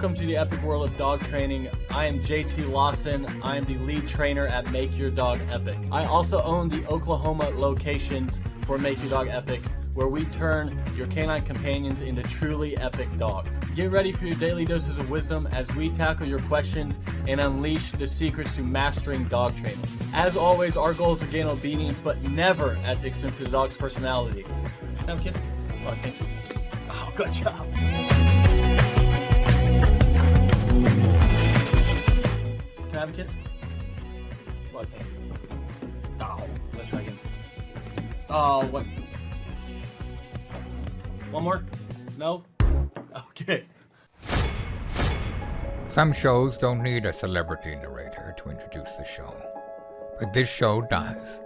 Welcome to the epic world of dog training. I am JT Lawson. I am the lead trainer at Make Your Dog Epic. I also own the Oklahoma locations for Make Your Dog Epic, where we turn your canine companions into truly epic dogs. Get ready for your daily doses of wisdom as we tackle your questions and unleash the secrets to mastering dog training. As always, our goal is to gain obedience, but never at the expense of the dog's personality. Can I have a kiss? Oh, thank you. Oh, good job. Can I have a kiss? What? Thank you. Oh, let's try again. Oh, what? One more? No? Okay. Some shows don't need a celebrity narrator to introduce the show, but this show does.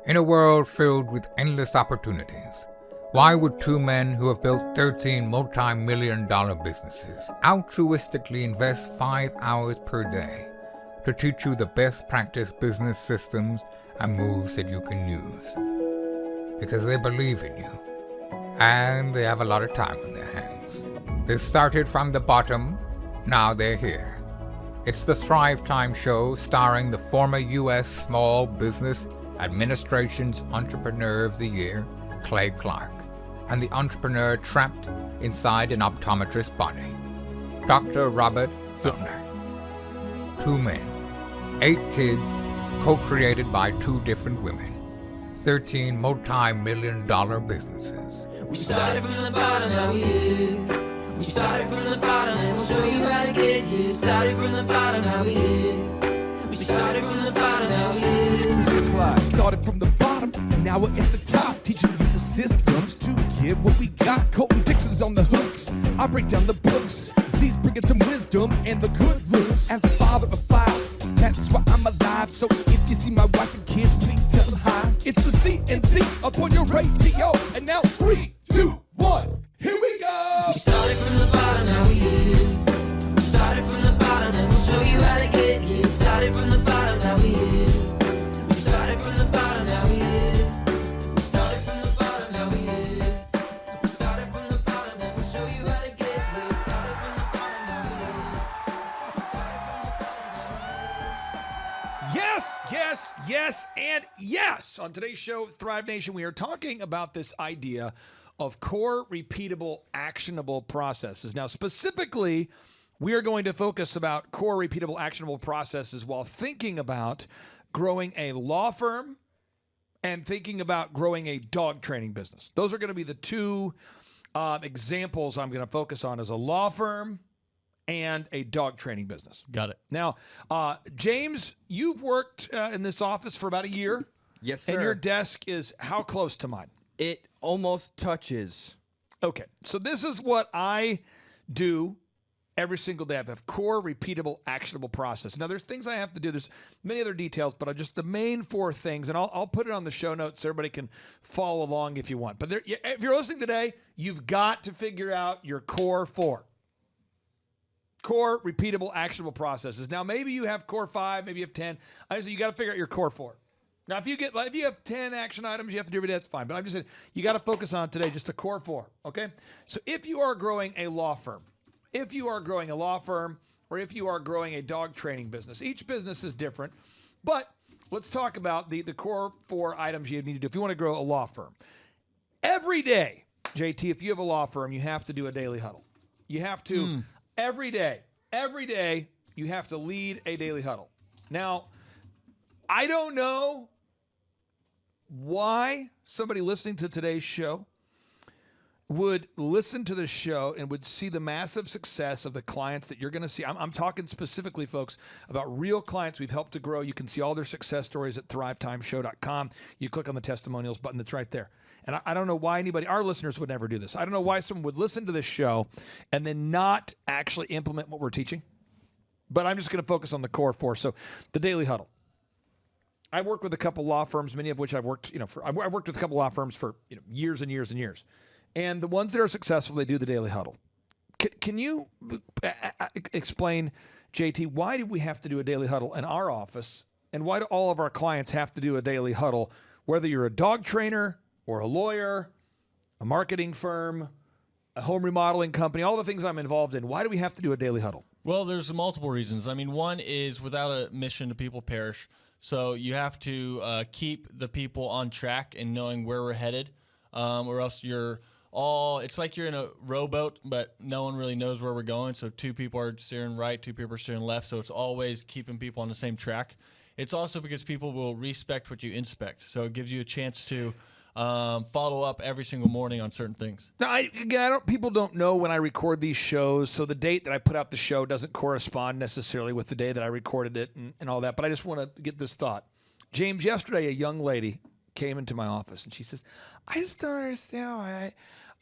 In a world filled with endless opportunities, why would two men who have built 13 multi-million-dollar businesses altruistically invest 5 hours per day to teach you the best practice business systems and moves that you can use? Because they believe in you, and they have a lot of time on their hands. They started from the bottom, now they're here. It's the Thrive Time Show, starring the former U.S. Small Business Administration's Entrepreneur of the Year, Clay Clark, and the entrepreneur trapped inside an optometrist's body, Dr. Robert Zillner. 2 men, 8 kids, co-created by 2 different women, 13 multi-million-dollar businesses. We started from the bottom, now we're here. We started from the bottom, and we'll show you how to get here. Started from the bottom, now we're here. We started from the bottom, now we're here. Mr. Clark started from the bottom, and now we're at the top, teaching you the systems to get what we got. Colton Dixon's on the hooks, I break down the books. C's bringing some wisdom and the good looks. As the father of 5, that's why I'm alive. So if you see my wife and kids, please tell them hi. It's the CNC up on your radio, and now 3, 2, 1, here we go. We started from the bottom, now we're here. We started from the bottom, and we'll show you how to get here. Started from the bottom, now we're here. We started from the bottom, now we're here. We started from the bottom, now we're here. We started from the bottom, and we'll show you how to get here. Started from the bottom, now we're here. We started from the bottom, now we're here. Yes, yes, yes, and yes. On today's show, Thrive Nation, we are talking about this idea of core, repeatable, actionable processes. Now, specifically, we are going to focus about core, repeatable, actionable processes while thinking about growing a law firm and thinking about growing a dog training business. Those are going to be the 2 examples I'm going to focus on, as a law firm and a dog training business. Got it. Now, James, you've worked in this office for about a year. Yes, sir. And your desk is how close to mine? It almost touches. Okay, so this is what I do every single day. I have core, repeatable, actionable process. Now, there's things I have to do. There's many other details, but just the main 4 things, and I'll put it on the show notes so everybody can follow along if you want. But if you're listening today, you've got to figure out your core 4. Core, repeatable, actionable processes. Now, maybe you have core 5, maybe you have 10. I just say you got to figure out your core 4. Now, if you have 10 action items you have to do every day, that's fine. But I'm just saying you got to focus on today just the core 4. Okay. So if you are growing a law firm, or if you are growing a growing a dog training business, each business is different. But let's talk about the core 4 items you need to do if you want to grow a law firm. Every day, JT, if you have a law firm, you have to do a daily huddle. You have to every day, you have to lead a daily huddle. Now, I don't know why somebody listening to today's show would listen to the show and would see the massive success of the clients that you're going to see. I'm talking specifically, folks, about real clients we've helped to grow. You can see all their success stories at thrivetimeshow.com. You click on the testimonials button that's right there. And I don't know why our listeners would never do this. I don't know why someone would listen to this show and then not actually implement what we're teaching. But I'm just going to focus on the core 4. So the daily huddle. I work with a couple law firms, many of which I've worked, I've worked with a couple law firms for, years and years and years. And the ones that are successful, they do the daily huddle. Can you explain, JT, why do we have to do a daily huddle in our office? And why do all of our clients have to do a daily huddle, whether you're a dog trainer or a lawyer, a marketing firm, a home remodeling company, all the things I'm involved in. Why do we have to do a daily huddle? Well, there's multiple reasons. I mean, one is without a mission, the people perish. So you have to keep the people on track and knowing where we're headed, or else it's like you're in a rowboat, but no one really knows where we're going. So 2 people are steering right, 2 people are steering left. So it's always keeping people on the same track. It's also because people will respect what you inspect. So it gives you a chance to follow up every single morning on certain things. Now, people don't know when I record these shows, so the date that I put out the show doesn't correspond necessarily with the day that I recorded it and all that. But I just want to get this thought. James, yesterday, a young lady came into my office and she says, I just don't understand why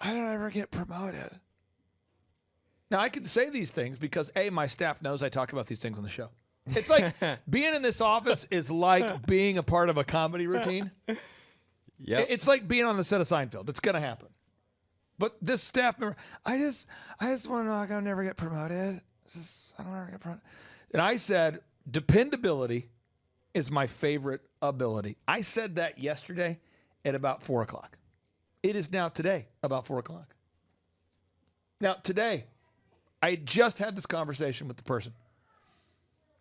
I don't ever get promoted. Now, I can say these things because, A, my staff knows I talk about these things on the show. It's like being in this office is like being a part of a comedy routine. Yep. It's like being on the set of Seinfeld. It's going to happen. But this staff member, I just want to know I'll never get promoted. I don't ever get promoted. And I said, dependability is my favorite ability. I said that yesterday at about 4 o'clock. It is now today about 4 o'clock. Now, today, I just had this conversation with the person.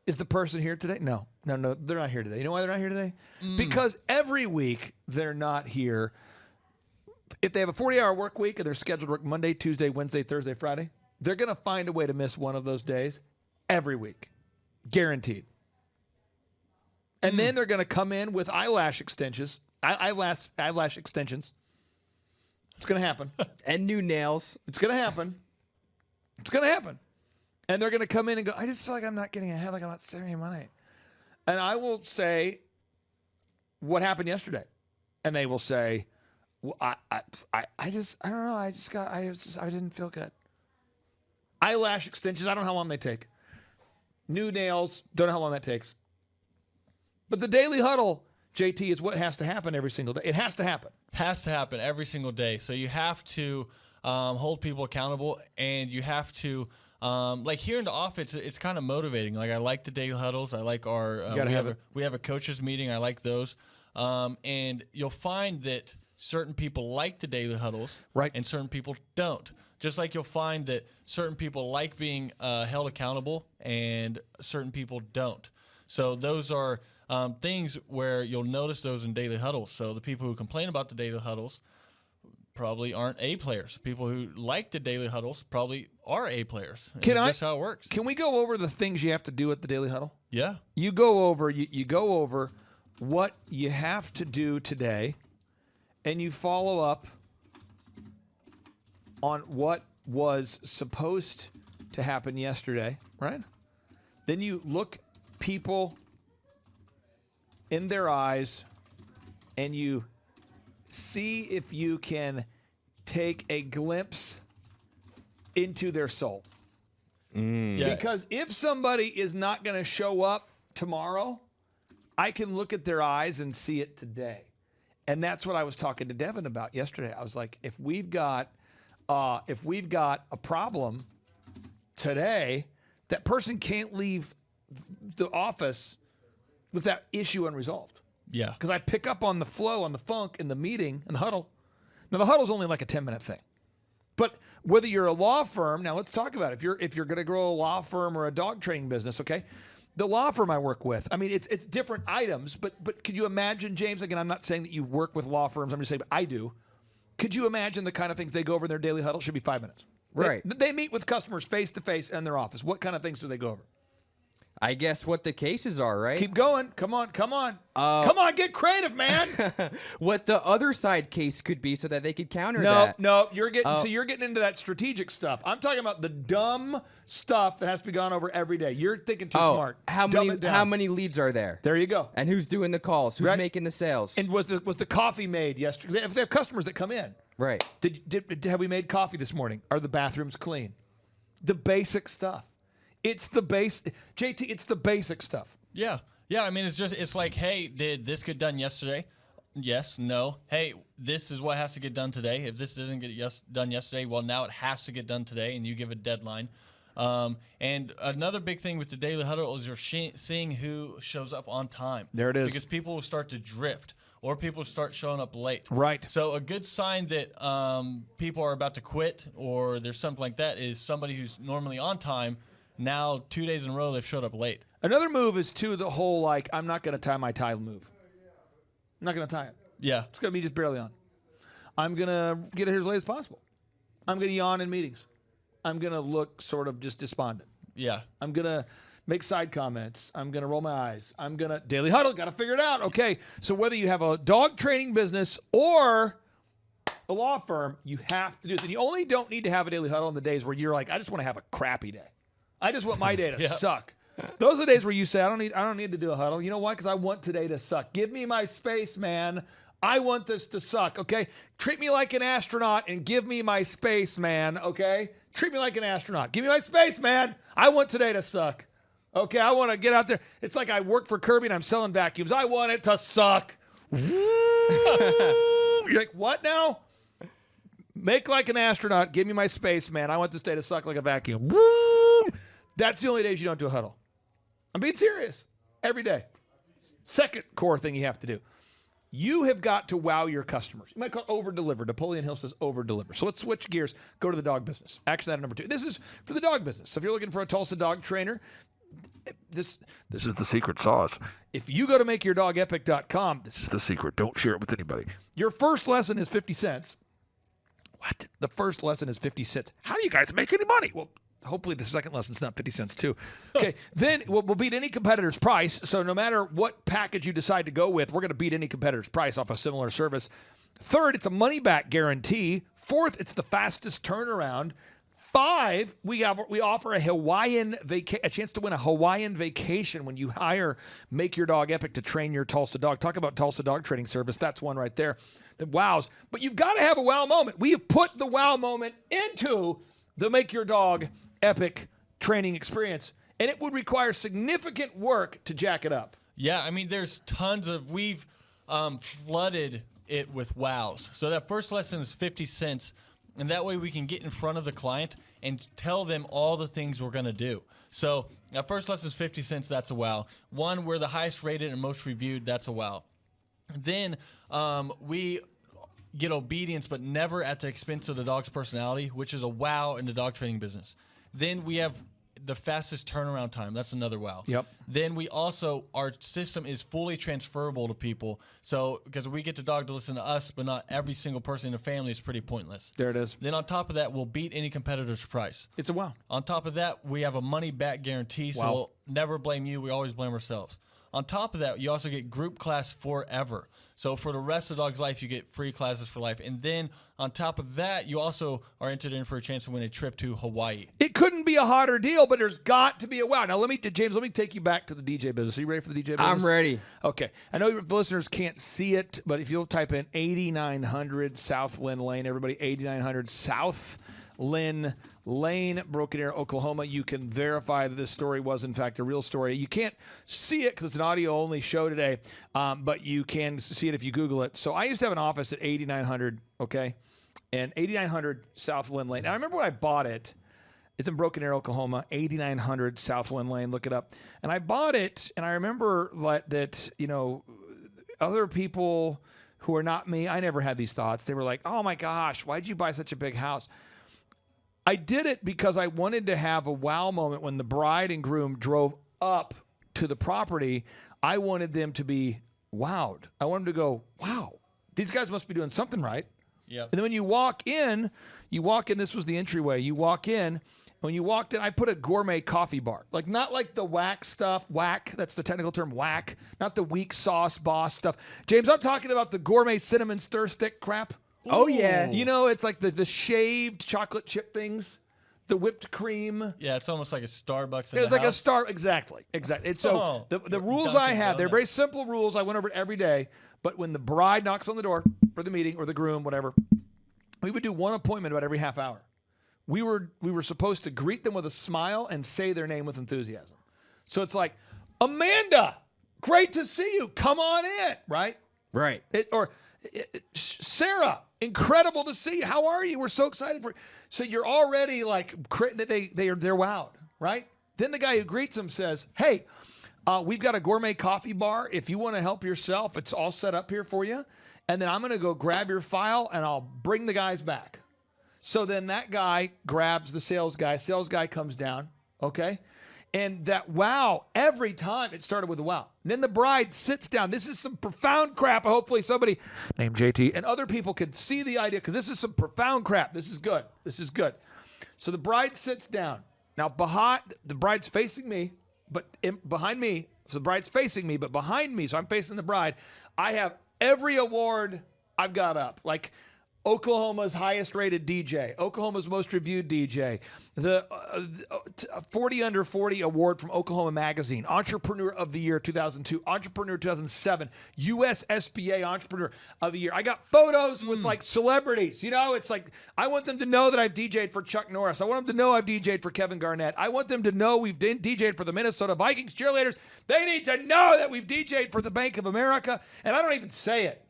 Is the person here today? No, they're not here today. You know why they're not here today? Because every week they're not here. If they have a 40-hour work week and they're scheduled to work Monday, Tuesday, Wednesday, Thursday, Friday, they're going to find a way to miss one of those days every week. Guaranteed. And then they're going to come in with eyelash extensions. Eyelash extensions. It's going to happen. And new nails. It's going to happen. It's going to happen. And they're going to come in and go, I just feel like I'm not getting ahead, like I'm not saving any money. And I will say, what happened yesterday? And they will say, well, I don't know. I didn't feel good. Eyelash extensions, I don't know how long they take. New nails, don't know how long that takes. But the daily huddle, JT, is what has to happen every single day. It has to happen. Has to happen every single day. So you have to hold people accountable, and you have to like here in the office, it's kind of motivating. Like I like the daily huddles. I like our we have a coaches meeting. I like those, and you'll find that certain people like the daily huddles, right, and certain people don't. Just like you'll find that certain people like being held accountable, and certain people don't. So those are things where you'll notice those in daily huddles. So the people who complain about the daily huddles probably aren't A players. People who like the daily huddles probably are A players. It's just how it works. Can we go over the things you have to do at the daily huddle? Yeah. You go over what you have to do today, and you follow up on what was supposed to happen yesterday, right? Then you look people in their eyes and you see if you can take a glimpse into their soul. Yeah. Because if somebody is not going to show up tomorrow, I can look at their eyes and see it today. And that's what I was talking to Devin about yesterday. I was like, if we've got a problem today, that person can't leave the office with that issue unresolved. Yeah. Because I pick up on the flow, on the funk in the meeting, in the huddle. Now, the huddle's only like a 10-minute thing. But whether you're a law firm, now let's talk about it. If you're going to grow a law firm or a dog training business, okay? The law firm I work with, I mean, it's different items, but could you imagine, James, again, I'm not saying that you work with law firms, I'm just saying I do. Could you imagine the kind of things they go over in their daily huddle? Should be 5 minutes. Right. They meet with customers face-to-face in their office. What kind of things do they go over? I guess what the cases are, right? Keep going. Come on. Come on, get creative, man. What the other side case could be so that they could counter that. No, you're getting into that strategic stuff. I'm talking about the dumb stuff that has to be gone over every day. You're thinking too smart. How many leads are there? There you go. And who's doing the calls? Who's making the sales? And was the coffee made yesterday? If they have customers that come in. Right. Have we made coffee this morning? Are the bathrooms clean? The basic stuff. It's the base, JT. It's the basic stuff. Yeah. I mean, it's like, hey, did this get done yesterday? Yes. No. Hey, this is what has to get done today. If this doesn't get done yesterday, well, now it has to get done today, and you give a deadline. And another big thing with the daily huddle is you're seeing who shows up on time. There it is. Because people will start to drift. or people start showing up late. Right. So a good sign that people are about to quit or there's something like that is somebody who's normally on time. Now 2 days in a row they've showed up late. Another move is too the whole like I'm not going to tie my tie move. I'm not going to tie it. Yeah. It's going to be just barely on. I'm going to get here as late as possible. I'm going to yawn in meetings. I'm going to look sort of just despondent. Yeah. I'm going to make side comments. I'm going to roll my eyes. I'm going to daily huddle. Got to figure it out. Okay. So whether you have a dog training business or a law firm, you have to do this. And you only don't need to have a daily huddle on the days where you're like, I just want to have a crappy day. I just want my day to suck. Those are the days where you say, I don't need to do a huddle. You know why? Because I want today to suck. Give me my space, man. I want this to suck, okay? Treat me like an astronaut and give me my space, man, okay? Treat me like an astronaut. Give me my space, man. I want today to suck. Okay, I want to get out there. It's like I work for Kirby and I'm selling vacuums. I want it to suck. You're like, what now? Make like an astronaut. Give me my space, man. I want this day to suck like a vacuum. That's the only days you don't do a huddle. I'm being serious. Every day. Second core thing you have to do. You have got to wow your customers. You might call it over-deliver. Napoleon Hill says over-deliver. So let's switch gears. Go to the dog business. Action item number 2. This is for the dog business. So if you're looking for a Tulsa Dog trainer, this is the secret sauce. If you go to makeyourdogepic.com, this is the secret. Don't share it with anybody. Your first lesson is 50 cents. What? The first lesson is 50 cents. How do you guys make any money? Well, hopefully the second lesson's not 50 cents too. Okay, then we'll beat any competitor's price. So no matter what package you decide to go with, we're going to beat any competitor's price off a similar service. Third, it's a money-back guarantee. Fourth, it's the fastest turnaround. 5, we offer a a chance to win a Hawaiian vacation when you hire Make Your Dog Epic to train your Tulsa Dog. Talk about Tulsa Dog training service. That's one right there that wows. But you've got to have a wow moment. We have put the wow moment into the Make Your Dog Epic training experience, and it would require significant work to jack it up. Yeah, I mean, there's we've flooded it with wows. So that first lesson is 50 cents, and that way we can get in front of the client and tell them all the things we're going to do. So that first lesson is 50 cents, that's a wow. 1, we're the highest rated and most reviewed, that's a wow. Then we get obedience, but never at the expense of the dog's personality, which is a wow in the dog training business. Then we have the fastest turnaround time. That's another wow. Yep. Then we also, our system is fully transferable to people. So, because we get the dog to listen to us, but not every single person in the family is pretty pointless. There it is. Then on top of that, we'll beat any competitor's price. It's a wow. On top of that, we have a money-back guarantee, so we'll never blame you. We always blame ourselves. On top of that, you also get group class forever. So for the rest of the dog's life, you get free classes for life. And then on top of that, you also are entered in for a chance to win a trip to Hawaii. It couldn't be a hotter deal, but there's got to be a wow. Now, James, let me take you back to the DJ business. Are you ready for the DJ business? I'm ready. Okay. I know the listeners can't see it, but if you'll type in 8900 South Lynn Lane, everybody, 8900 South Lynn Lane, Broken Arrow, Oklahoma, you can verify that this story was, in fact, a real story. You can't see it because it's an audio-only show today, but you can see it if you Google it. So I used to have an office at 8900, okay, and 8900 South Lynn Lane. And I remember when I bought it. It's in Broken Arrow, Oklahoma, 8900 South Lynn Lane. Look it up. And I bought it, and I remember that other people who are not me, I never had these thoughts. They were like, oh, my gosh, why'd you buy such a big house? I did it because I wanted to have a wow moment when the bride and groom drove up to the property. I wanted them to be wowed. I wanted them to go, wow, these guys must be doing something right. Yep. And then when you walk in, this was the entryway. You walk in, when you walked in, I put a gourmet coffee bar. Like, not like the whack stuff, whack, that's the technical term, whack, not the weak sauce boss stuff. James, I'm talking about the gourmet cinnamon stir stick crap. Oh, yeah. You know, it's like the shaved chocolate chip things, the whipped cream. Yeah, it's almost like a Starbucks. It was like a star. Exactly. And so the rules I have, they're very simple rules. I went over it every day. But when the bride knocks on the door for the meeting, or the groom, whatever, we would do one appointment about every half hour. We were supposed to greet them with a smile and say their name with enthusiasm. So it's like, Amanda, great to see you. Come on in, right? Right. Sarah, incredible to see you. How are you? We're so excited for you. So you're already like, they're wowed, right? Then the guy who greets them says, hey, We've got a gourmet coffee bar. If you want to help yourself, it's all set up here for you. And then I'm going to go grab your file, and I'll bring the guys back. So then that guy grabs the sales guy. Sales guy comes down, okay? And that wow, every time it started with a wow. And then the bride sits down. This is some profound crap. Hopefully somebody named JT and other people can see the idea, because this is some profound crap. This is good. This is good. So the bride sits down. Now, the bride's facing me, but behind me, so the bride's facing me, but behind me, so I'm facing the bride, I have every award I've got up. Like Oklahoma's highest rated DJ, Oklahoma's most reviewed DJ, the 40 Under 40 award from Oklahoma Magazine, Entrepreneur of the Year 2002, Entrepreneur 2007, US SBA Entrepreneur of the Year. I got photos with like celebrities. You know, it's like I want them to know that I've DJ'd for Chuck Norris. I want them to know I've DJ'd for Kevin Garnett. I want them to know we've DJ'd for the Minnesota Vikings cheerleaders. They need to know that we've DJ'd for the Bank of America. And I don't even say it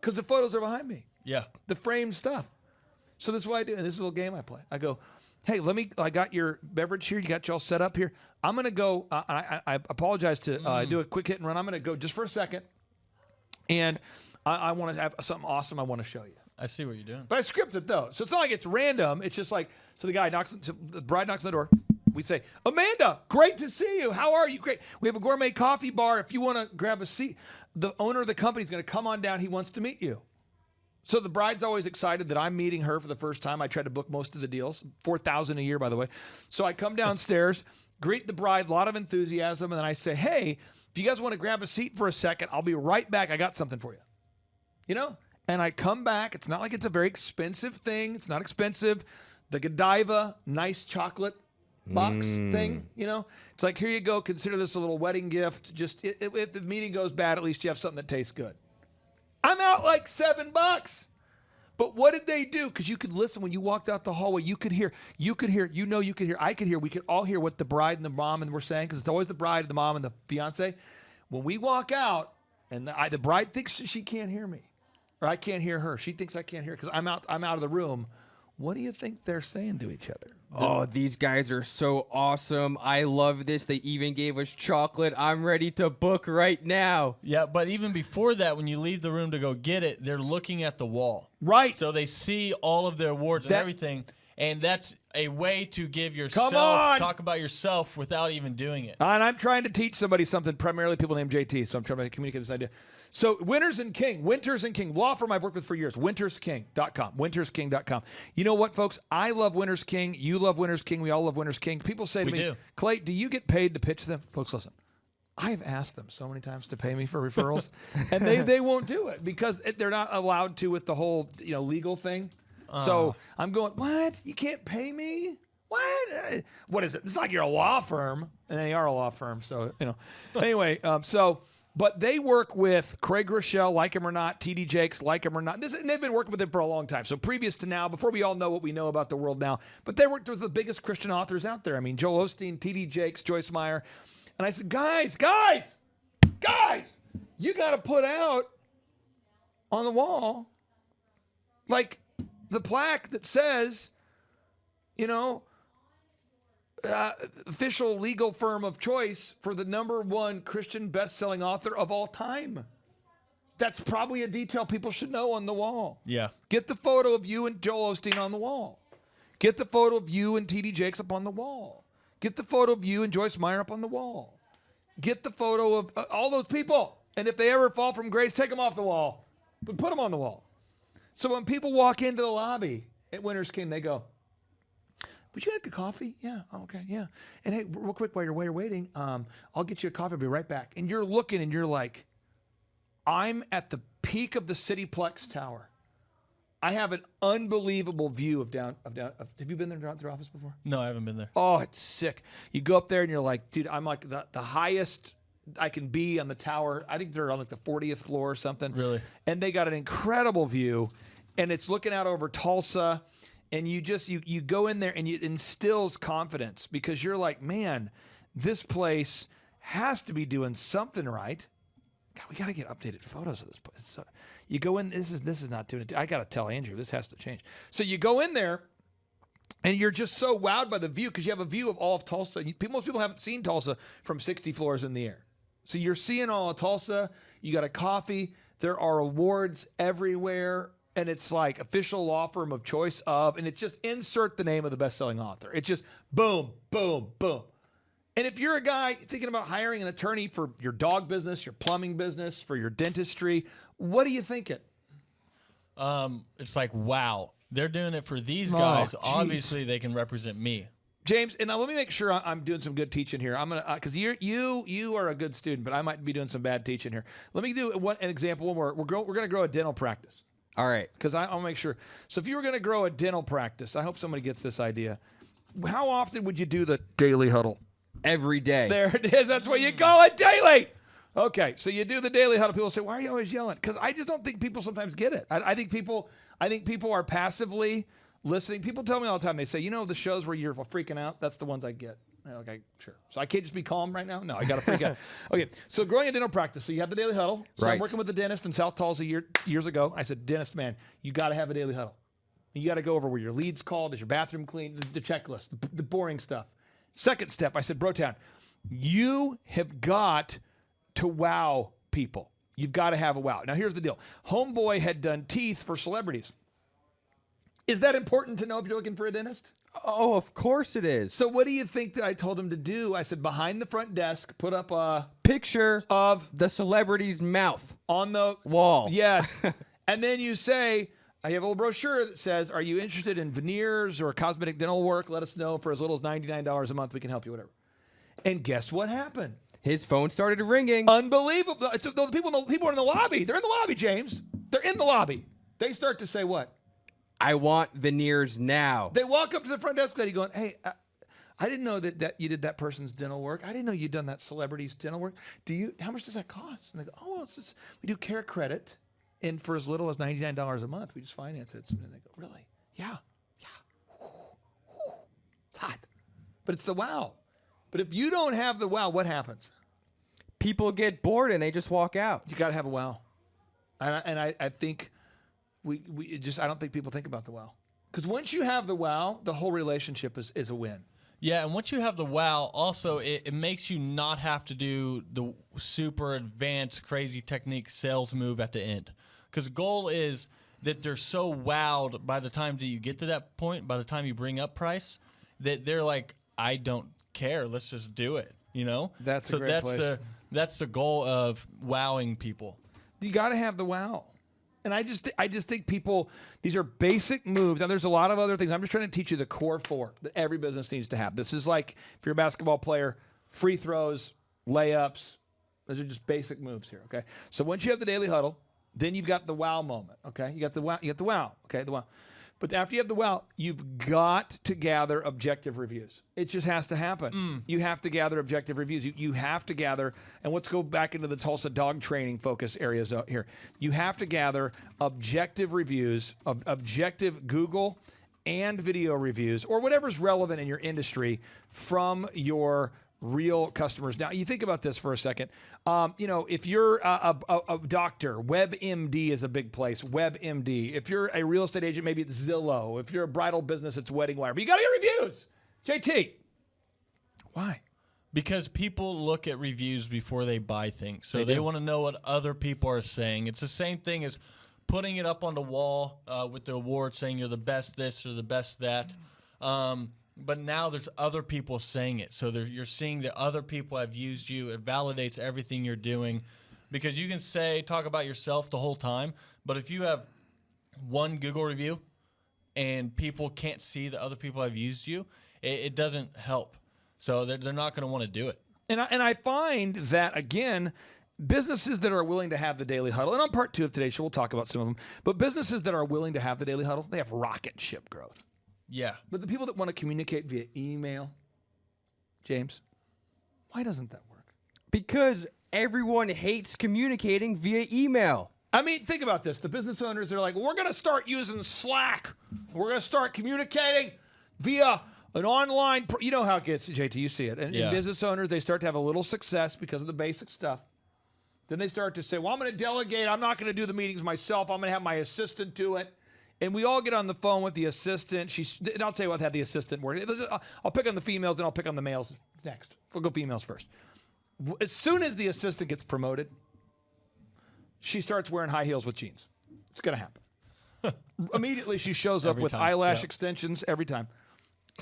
because the photos are behind me. Yeah. The framed stuff. So this is what I do. And this is a little game I play. I go, hey, I got your beverage here. You got you all set up here. I'm going to go. I apologize to do a quick hit and run. I'm going to go just for a second. And I want to have something awesome I want to show you. I see what you're doing. But I script it though. So it's not like it's random. It's just like, so the bride knocks on the door. We say, Amanda, great to see you. How are you? Great. We have a gourmet coffee bar. If you want to grab a seat, the owner of the company is going to come on down. He wants to meet you. So the bride's always excited that I'm meeting her for the first time. I try to book most of the deals, $4,000 a year, by the way. So I come downstairs, greet the bride, a lot of enthusiasm, and then I say, hey, if you guys want to grab a seat for a second, I'll be right back. I got something for you. You know? And I come back. It's not like it's a very expensive thing. It's not expensive. The Godiva, nice chocolate box thing, you know? It's like, here you go. Consider this a little wedding gift. Just if the meeting goes bad, at least you have something that tastes good. I'm out like $7. But what did they do? Because you could listen when you walked out the hallway. You could hear, I could hear. We could all hear what the bride and the mom were saying, because it's always the bride, the mom, and the fiance. When we walk out, and the bride thinks she can't hear me, or I can't hear her. She thinks I can't hear her because I'm out of the room. What do you think they're saying to each other? Oh, these guys are so awesome. I love this. They even gave us chocolate. I'm ready to book right now. Yeah, but even before that, when you leave the room to go get it, they're looking at the wall. Right. So they see all of their awards and everything, and that's a way to give yourself, talk about yourself without even doing it. And I'm trying to teach somebody something, primarily people named JT, so I'm trying to communicate this idea. So Winters and King, law firm I've worked with for years, wintersking.com. You know what, folks? I love Winters King. You love Winters King. We all love Winters King. People say to me, Clay, do you get paid to pitch them? Folks, listen. I've asked them so many times to pay me for referrals, and they won't do it because they're not allowed to with the whole legal thing. So I'm going, what? You can't pay me? What? What is it? It's like you're a law firm, and they are a law firm. So anyway, but they work with Craig Rochelle, like him or not, TD Jakes, like him or not. And they've been working with him for a long time. So previous to now, before we all know what we know about the world now, but they worked with the biggest Christian authors out there. I mean, Joel Osteen, TD Jakes, Joyce Meyer. And I said, guys, you got to put out on the wall, like the plaque that says, official legal firm of choice for the #1 Christian best-selling author of all time. That's probably a detail people should know on the wall. Yeah. Get the photo of you and Joel Osteen on the wall. Get the photo of you and TD Jakes up on the wall. Get the photo of you and Joyce Meyer up on the wall. Get the photo of all those people. And if they ever fall from grace, take them off the wall. But put them on the wall. So when people walk into the lobby at Winters King, they go, would you like a coffee? Yeah. Oh, okay. Yeah. And hey, real quick, while you're waiting, I'll get you a coffee. I'll be right back. And you're looking and you're like, I'm at the peak of the Cityplex Tower. I have an unbelievable view of down. Have you been there to their office before? No, I haven't been there. Oh, it's sick. You go up there and you're like, dude, I'm like the highest I can be on the tower. I think they're on like the 40th floor or something. Really? And they got an incredible view, and it's looking out over Tulsa. And you go in there and it instills confidence because you're like, man, this place has to be doing something right. God, we got to get updated photos of this place. So you go in, this is not doing it. I got to tell Andrew, this has to change. So you go in there And you're just so wowed by the view because you have a view of all of Tulsa. Most people haven't seen Tulsa from 60 floors in the air. So you're seeing all of Tulsa. You got a coffee. There are awards everywhere. And it's like official law firm of choice of. And it's just insert the name of the best-selling author. It's just boom, boom, boom. And if you're a guy thinking about hiring an attorney for your dog business, your plumbing business, for your dentistry, what are you thinking? It's like, wow. They're doing it for these guys. geez. Obviously, they can represent me. James, and now let me make sure I'm doing some good teaching here. I'm gonna because you are a good student, but I might be doing some bad teaching here. Let me do an example. We're gonna grow a dental practice. All right. Because I'll make sure. So if you were gonna grow a dental practice, I hope somebody gets this idea. How often would you do the daily huddle? Every day. There it is. That's what you call it, daily. Okay, so you do the daily huddle. People say, "Why are you always yelling?" Because I just don't think people sometimes get it. I think people are passively listening. People tell me all the time. They say, the shows where you're freaking out, that's the ones I get. Okay, sure. So I can't just be calm right now? No, I got to freak out. Okay, so growing a dental practice. So you have the daily huddle. So I'm Right. working with a dentist in South Tulsa years ago. I said, dentist, man, you got to have a daily huddle. You got to go over where your lead's called, is your bathroom clean, the checklist, the boring stuff. Second step, I said, Brotown, you have got to wow people. You've got to have a wow. Now, here's the deal. Homeboy had done teeth for celebrities. Is that important to know if you're looking for a dentist? Oh, of course it is. So what do you think that I told him to do? I said, behind the front desk, put up a Picture of the celebrity's mouth on the wall. Yes. And then you say, I have a little brochure that says, are you interested in veneers or cosmetic dental work? Let us know. For as little as $99 a month, we can help you, whatever. And guess what happened? His phone started ringing. Unbelievable. The people are in the lobby. They're in the lobby, James. They're in the lobby. They start to say what? I want veneers now. They walk up to the front desk lady going, hey, I didn't know that you did that person's dental work. I didn't know you'd done that celebrity's dental work. How much does that cost? And they go, oh, well, we do care credit. And for as little as $99 a month, we just finance it. And they go, really? Yeah. It's hot. But it's the wow. But if you don't have the wow, what happens? People get bored and they just walk out. You got to have a wow. And I think I don't think people think about the wow. Because once you have the wow, the whole relationship is a win. Yeah, and once you have the wow, also it makes you not have to do the super advanced, crazy technique sales move at the end. Because the goal is that they're so wowed by the time that you get to that point, by the time you bring up price, that they're like, I don't care. Let's just do it. That's a great place. That's the goal of wowing people. You got to have the wow. And I just think people, these are basic moves. Now, there's a lot of other things. I'm just trying to teach you the core four that every business needs to have. This is like, if you're a basketball player, free throws, layups. Those are just basic moves here, okay? So once you have the daily huddle, then you've got the wow moment, okay? You got the wow, okay, the wow. But after you have the wow, you've got to gather objective reviews. It just has to happen. You have to gather objective reviews. You have to gather, and let's go back into the Tulsa Dog training focus areas out here. You have to gather objective reviews, objective Google and video reviews, or whatever's relevant in your industry from your real customers. Now, you think about this for a second. If you're a doctor, WebMD is a big place. WebMD. If you're a real estate agent, maybe it's Zillow. If you're a bridal business, it's Wedding Wire. But you got to get reviews. JT. Why? Because people look at reviews before they buy things. So they want to know what other people are saying. It's the same thing as putting it up on the wall with the award saying you're the best this or the best that. But now there's other people saying it. So you're seeing that other people have used you. It validates everything you're doing. Because you can talk about yourself the whole time, but if you have one Google review and people can't see that other people have used you, it doesn't help. So they're not going to want to do it. And I find that, again, businesses that are willing to have the daily huddle, and on part 2 of today's show, we'll talk about some of them, but businesses that are willing to have the daily huddle, they have rocket ship growth. Yeah. But the people that want to communicate via email, James, why doesn't that work? Because everyone hates communicating via email. I mean, think about this. The business owners, they're like, we're going to start using Slack. We're going to start communicating via an online, you know how it gets, JT, you see it. And business owners, they start to have a little success because of the basic stuff. Then they start to say, well, I'm going to delegate. I'm not going to do the meetings myself. I'm going to have my assistant do it. And we all get on the phone with the assistant. And I'll tell you what, had the assistant work. I'll pick on the females, then I'll pick on the males next. We'll go females first. As soon as the assistant gets promoted, she starts wearing high heels with jeans. It's going to happen. Immediately, she shows up with eyelash extensions every time.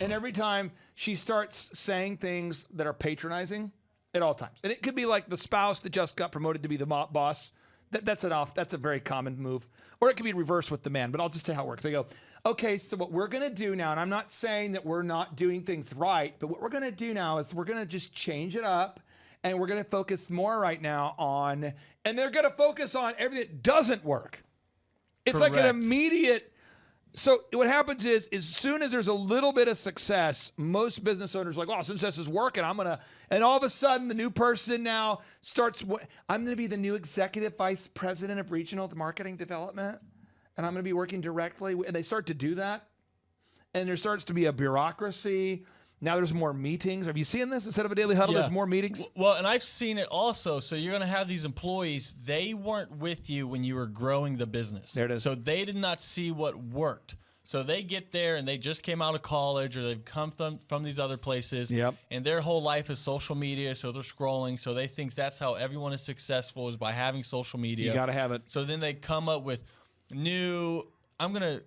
And every time she starts saying things that are patronizing at all times. And it could be like the spouse that just got promoted to be the boss. That's a very common move. Or it could be reversed with the man, but I'll just tell you how it works. They go, okay, so what we're going to do now, and I'm not saying that we're not doing things right, but what we're going to do now is we're going to just change it up, and we're going to focus more right now on, and they're going to focus on everything that doesn't work. It's like an immediate. So what happens is as soon as there's a little bit of success, most business owners are like, well, since this is working, and all of a sudden the new person now starts, I'm going to be the new executive vice president of regional marketing development, and I'm going to be working directly. And they start to do that. And there starts to be a bureaucracy. Now there's more meetings. Have you seen this? Instead of a daily huddle, there's more meetings. Well, and I've seen it also. So you're going to have these employees. They weren't with you when you were growing the business. There it is. So they did not see what worked. So they get there and they just came out of college or they've come from these other places. Yep. And their whole life is social media. So they're scrolling. So they think that's how everyone is successful, is by having social media. You got to have it. So then they come up with new. I'm going to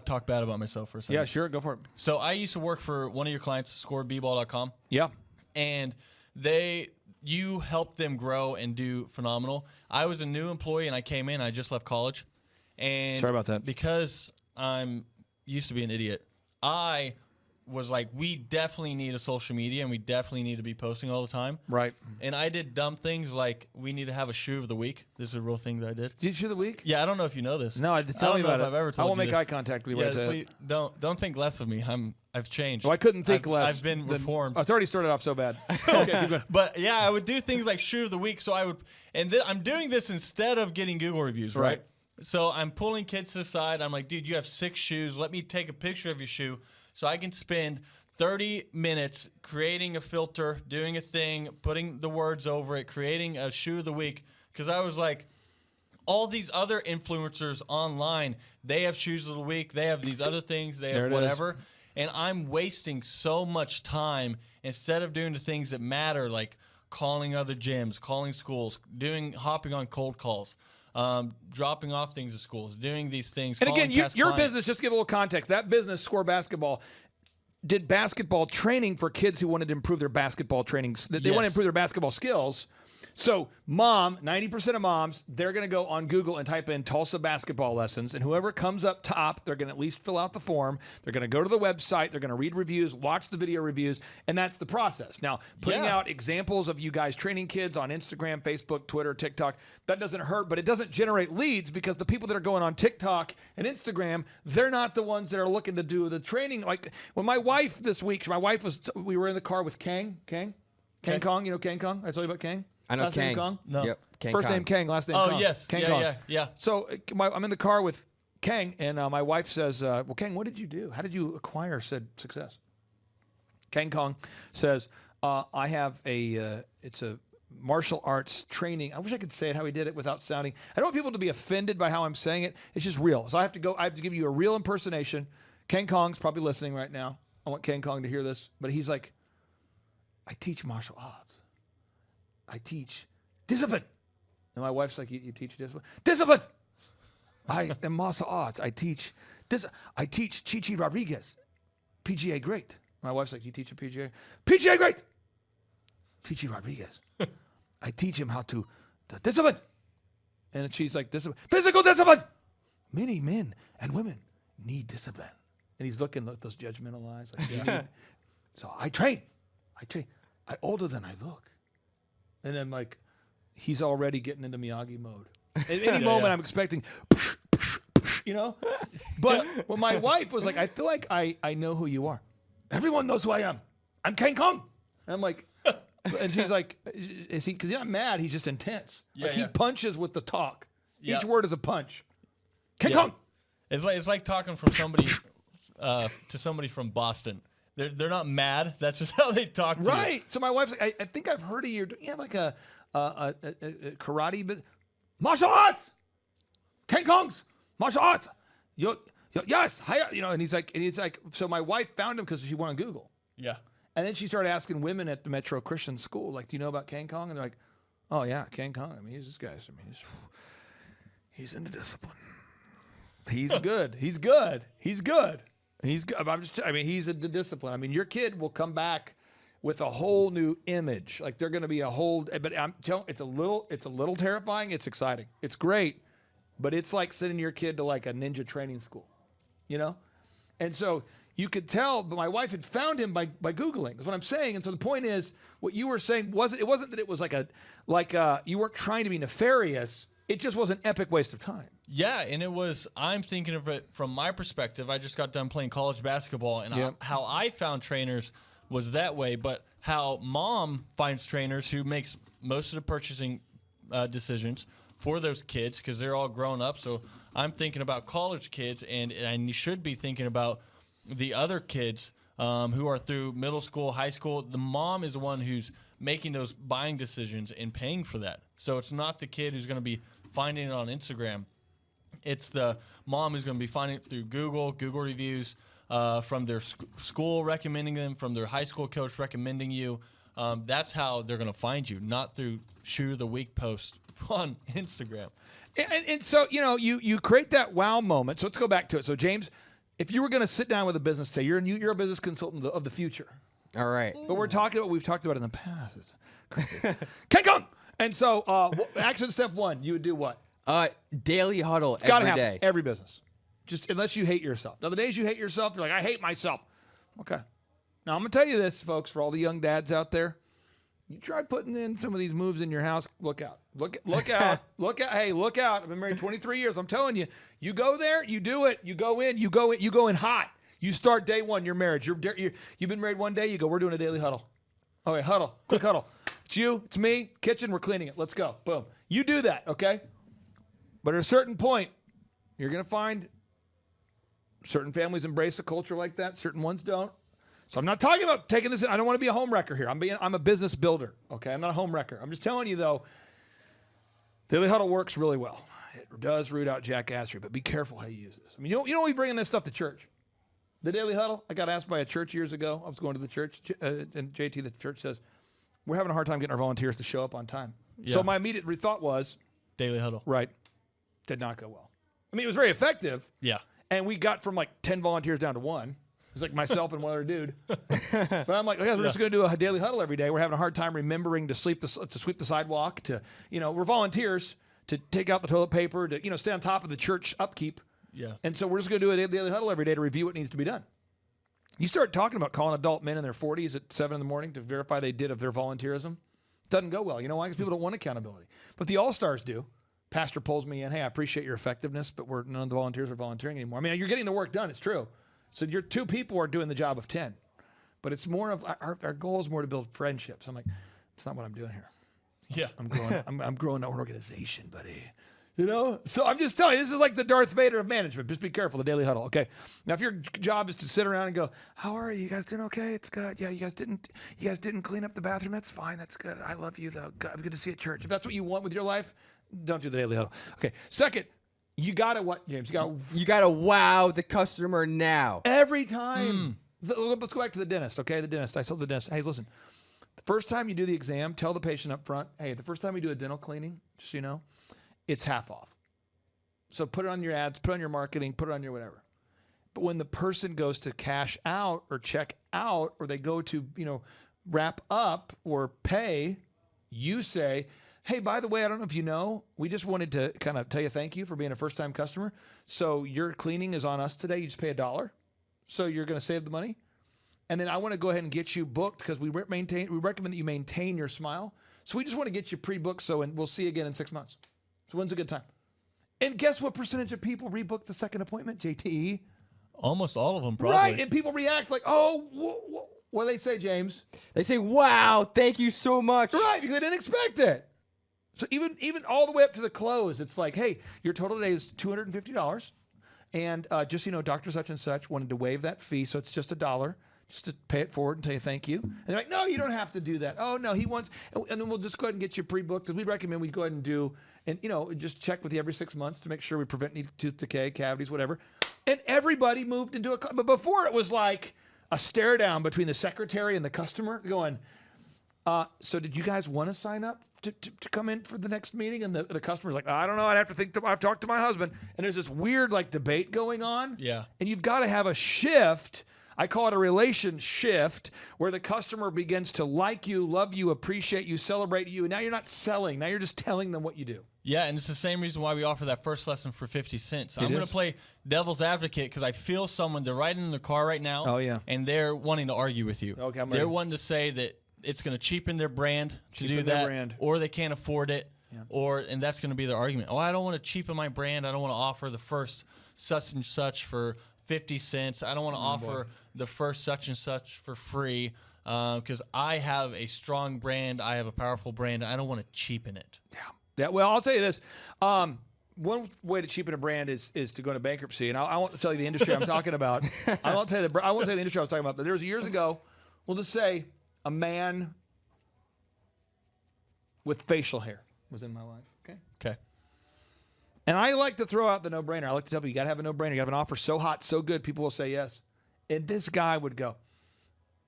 talk bad about myself for a second. Yeah, sure. Go for it. So I used to work for one of your clients, scoreball.com. Yeah. And you helped them grow and do phenomenal. I was a new employee and I came in. I just left college. And sorry about that. Because I'm used to be an idiot, I was like, we definitely need a social media and we definitely need to be posting all the time. Right. And I did dumb things like we need to have a shoe of the week. This is a real thing that I did. Did you shoe of the week? Yeah, I don't know if you know this. No, tell me about it. I've ever told I won't you make this. eye contact with you. Yeah, please, don't think less of me. I've changed. Well, I couldn't think less. I've been reformed. Oh, it's already started off so bad. Okay, keep going. But yeah, I would do things like shoe of the week. So I would, and then I'm doing this instead of getting Google reviews, right? So I'm pulling kids to the side. I'm like, dude, you have 6 shoes. Let me take a picture of your shoe so I can spend 30 minutes creating a filter, doing a thing, putting the words over it, creating a shoe of the week. Because I was like, all these other influencers online, they have shoes of the week. They have these other things. They have whatever. And I'm wasting so much time instead of doing the things that matter, like calling other gyms, calling schools, hopping on cold calls. Dropping off things at schools, doing these things. And again, your clients. business, just to give a little context, that business, Score Basketball, did basketball training for kids who wanted to improve their basketball trainings. They want to improve their basketball skills. So 90% of moms, they're going to go on Google and type in Tulsa basketball lessons, and whoever comes up top, they're going to at least fill out the form. They're going to go to the website. They're going to read reviews, watch the video reviews, and that's the process. Now, putting out examples of you guys training kids on Instagram, Facebook, Twitter, TikTok, that doesn't hurt, but it doesn't generate leads because the people that are going on TikTok and Instagram, they're not the ones that are looking to do the training. Like when my wife this week, we were in the car with Kang Kong. You know Kang Kong? I told you about Kang? I know last Kang. Name Kong? No. Yep. Kang First Kong. name Kang, last name Kong. Oh, yes. Kang Kong. Yeah. So I'm in the car with Kang, and my wife says, well, Kang, what did you do? How did you acquire said success? Kang Kong says, I have it's a martial arts training. I wish I could say it how he did it without sounding. I don't want people to be offended by how I'm saying it. It's just real. So I have to give you a real impersonation. Kang Kong's probably listening right now. I want Kang Kong to hear this. But he's like, I teach martial arts. I teach discipline. And my wife's like, you teach discipline? Discipline! I am martial arts. I teach Chi Rodriguez, PGA great. My wife's like, you teach a PGA? PGA great! Chi Rodriguez. I teach him how to discipline. And she's like, discipline. Physical discipline! Many men and women need discipline. And he's looking at those judgmental eyes. Like, so I train. I older than I look. And then like, he's already getting into Miyagi mode. At any moment, I'm expecting, you know? But when my wife was like, I feel like I know who you are. Everyone knows who I am. I'm Kang Kong. And I'm like, and she's like, is he, because he's not mad, he's just intense. Like he punches with the talk. Each word is a punch. Kang Kong. It's like talking from somebody to somebody from Boston. They're not mad. That's just how they talk to you. Right. So my wife's like, I think I've heard of you. You have like a karate, martial arts. Kang Kong's martial arts. Yes, hi, and he's like, so my wife found him because she went on Google. Yeah. And then she started asking women at the Metro Christian School, like, do you know about King Kong? And they're like, oh, yeah, King Kong. I mean, he's this guy. I mean, he's into discipline. He's good. He's good. He's good. He's good. He's into discipline. I mean, your kid will come back with a whole new image. Like, they're going to be a whole, but I'm telling, it's a little terrifying. It's exciting. It's great. But it's like sending your kid to like a ninja training school, And so you could tell, but my wife had found him by Googling, is what I'm saying. And so the point is, what you were saying wasn't that it was like you weren't trying to be nefarious. It just was an epic waste of time. Yeah, and I'm thinking of it from my perspective. I just got done playing college basketball, and how I found trainers was that way, but how mom finds trainers who makes most of the purchasing decisions for those kids because they're all grown up. So I'm thinking about college kids, and you should be thinking about the other kids who are through middle school, high school. The mom is the one who's making those buying decisions and paying for that. So it's not the kid who's going to be finding it on Instagram. It's the mom who's going to be finding it through Google reviews, from their school recommending them, from their high school coach recommending you. That's how they're going to find you, not through Shoe of the Week post on Instagram. And so, you create that wow moment. So let's go back to it. So, James, if you were going to sit down with a business today, you're a business consultant of the future. All right. But we're talking about what we've talked about in the past. King Kong! And so, action step 1, you would do what? Daily huddle It's gotta every happen. day. Every business. Just unless you hate yourself. Now, the days you hate yourself, you're like, I hate myself. Okay. Now, I'm going to tell you this, folks, for all the young dads out there. You try putting in some of these moves in your house, look out. Look out. Hey, look out. I've been married 23 years. I'm telling you, you go there, you do it. You go in hot. You start day 1, your marriage. You've been married one day, you go, we're doing a daily huddle. Okay, huddle. Quick huddle. It's you, it's me, kitchen, we're cleaning it. Let's go. Boom. You do that, okay? But at a certain point, you're going to find certain families embrace a culture like that. Certain ones don't. So I'm not talking about taking this in. I don't want to be a home wrecker here. I'm a business builder, okay? I'm not a home wrecker. I'm just telling you, though, Daily Huddle works really well. It does root out jackassery, but be careful how you use this. I mean, you know we bring in this stuff to church. The Daily Huddle, I got asked by a church years ago. I was going to the church, and JT, the church says, we're having a hard time getting our volunteers to show up on time. Yeah. So my immediate thought was, Daily Huddle. right, did not go well. I mean, it was very effective. Yeah. And we got from like 10 volunteers down to 1. It was like myself and one other dude. But I'm like, okay, we're just going to do a daily huddle every day. We're having a hard time remembering to sweep the sidewalk, we're volunteers to take out the toilet paper, to, stay on top of the church upkeep. Yeah. And so we're just going to do a daily huddle every day to review what needs to be done. You start talking about calling adult men in their 40s at 7 in the morning to verify they did of their volunteerism. Doesn't go well. You know why? Because people don't want accountability. But the all-stars do. Pastor pulls me in, hey, I appreciate your effectiveness, but none of the volunteers are volunteering anymore. I mean, you're getting the work done. It's true. So your 2 people are doing the job of 10. But it's more of, our goal is more to build friendships. I'm like, it's not what I'm doing here. Yeah. I'm growing our organization, buddy. So I'm just telling you, this is like the Darth Vader of management. Just be careful, the daily huddle. Okay. Now, if your job is to sit around and go, how are you? You guys doing okay? It's good. Yeah, you guys didn't clean up the bathroom. That's fine. That's good. I love you, though. I'm good to see you at church. If that's what you want with your life, don't do the daily huddle. Okay. Second, you gotta what, James? You gotta wow the customer now. Every time. Let's go back to the dentist. Okay, the dentist. I told the dentist, hey, listen. The first time you do the exam, tell the patient up front, hey, the first time we do a dental cleaning, just so you know, it's half off. So put it on your ads, put it on your marketing, put it on your whatever. But when the person goes to cash out or check out, or they go to, wrap up or pay, you say, hey, by the way, I don't know if you know, we just wanted to kind of tell you thank you for being a first-time customer. So your cleaning is on us today. You just pay $1. So you're going to save the money. And then I want to go ahead and get you booked because we recommend that you maintain your smile. So we just want to get you pre-booked. And we'll see you again in 6 months. So when's a good time? And guess what percentage of people rebook the second appointment, JT? Almost all of them, probably. Right, and people react like, oh, what do they say, James? They say, wow, thank you so much. Right, because they didn't expect it. So even all the way up to the close, it's like, hey, your total today is $250. And just so you know, Dr. Such and Such wanted to waive that fee, so it's just $1. Just to pay it forward and tell you thank you. And they're like, no, you don't have to do that. Oh, no, he wants, and then we'll just go ahead and get you pre-booked. Because we recommend we go ahead and do, and just check with you every 6 months to make sure we prevent any tooth decay, cavities, whatever. And everybody moved into but before it was like a stare down between the secretary and the customer going, so did you guys want to sign up to come in for the next meeting? And the customer's like, I don't know. I'd have to think. I've talked to my husband. And there's this weird like debate going on. Yeah. And you've got to have a shift. I call it a relation shift where the customer begins to like you, love you, appreciate you, celebrate you. And now you're not selling. Now you're just telling them what you do. Yeah, and it's the same reason why we offer that first lesson for 50 cents. I'm going to play devil's advocate because I feel someone, they're riding in the car right now. Oh, yeah. And they're wanting to argue with you. Okay, I'm They're ready. wanting to say that it's going to cheapen their brand to do Cheapen their that, brand. or they can't afford it, and that's going to be their argument. Oh, I don't want to cheapen my brand. I don't want to offer the first such and such for 50 cents. I don't want to offer the first such and such for free because I have a strong brand. I have a powerful brand. I don't want to cheapen it. Yeah. Well, I'll tell you this. One way to cheapen a brand is to go into bankruptcy. And I won't tell you the industry I'm talking about. I won't tell you the industry I was talking about. But there was years ago, we'll just say a man with facial hair was in my life. Okay. And I like to throw out the no-brainer. I like to tell people, you got to have a no-brainer. You got to have an offer so hot, so good, people will say yes. And this guy would go,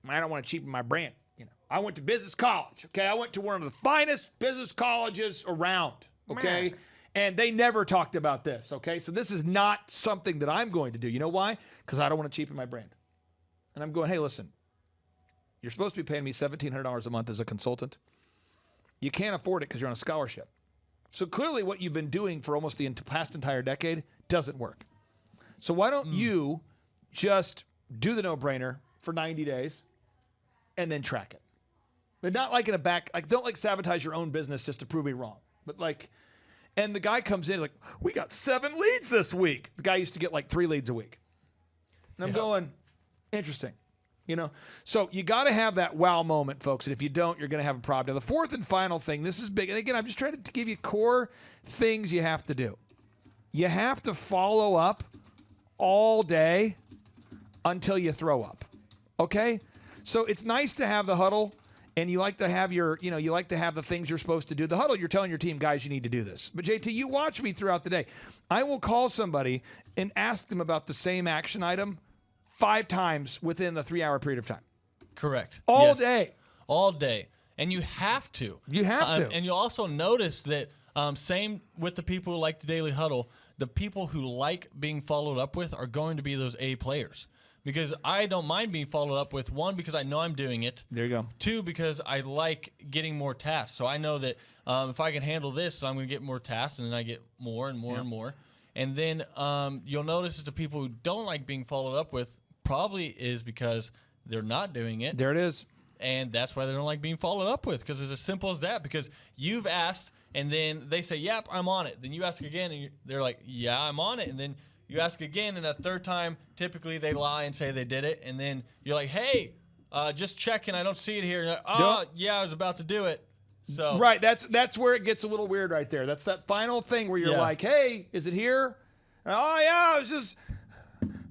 I don't want to cheapen my brand. You know, I went to business college. Okay, I went to one of the finest business colleges around. Okay, and they never talked about this. Okay, so this is not something that I'm going to do. You know why? Because I don't want to cheapen my brand. And I'm going, hey, listen, you're supposed to be paying me $1,700 a month as a consultant. You can't afford it because you're on a scholarship. So clearly, what you've been doing for almost the past entire decade doesn't work. So why don't you just do the no-brainer for 90 days and then track it? But not like in a don't like sabotage your own business just to prove me wrong. But like, and the guy comes in like, we got 7 leads this week. The guy used to get like 3 leads a week. And I'm going, interesting. You know, so you got to have that wow moment, folks. And if you don't, you're going to have a problem. Now, the fourth and final thing, this is big. And again, I'm just trying to give you core things you have to do. You have to follow up all day until you throw up. Okay? So it's nice to have the huddle, and you like to have you like to have the things you're supposed to do. The huddle, you're telling your team, guys, you need to do this. But JT, you watch me throughout the day. I will call somebody and ask them about the same action item 5 times within the 3-hour period of time. Correct. All day. All day. And you have to. You have to. And you'll also notice that same with the people who like the daily huddle, the people who like being followed up with are going to be those A players. Because I don't mind being followed up with, 1, because I know I'm doing it. There you go. 2, because I like getting more tasks. So I know that if I can handle this, I'm going to get more tasks, and then I get more and more and more. And then you'll notice that the people who don't like being followed up with probably is because they're not doing it. There it is. And that's why they don't like being followed up with, because it's as simple as that. Because you've asked, and then they say, yep, I'm on it. Then you ask again, and they're like, yeah, I'm on it. And then you ask again, and that third time, typically they lie and say they did it. And then you're like, hey, just checking. I don't see it here. And you're like, oh, yeah, I was about to do it. So Right. That's where it gets a little weird right there. That's that final thing where you're like, hey, is it here? And, oh, yeah, I was just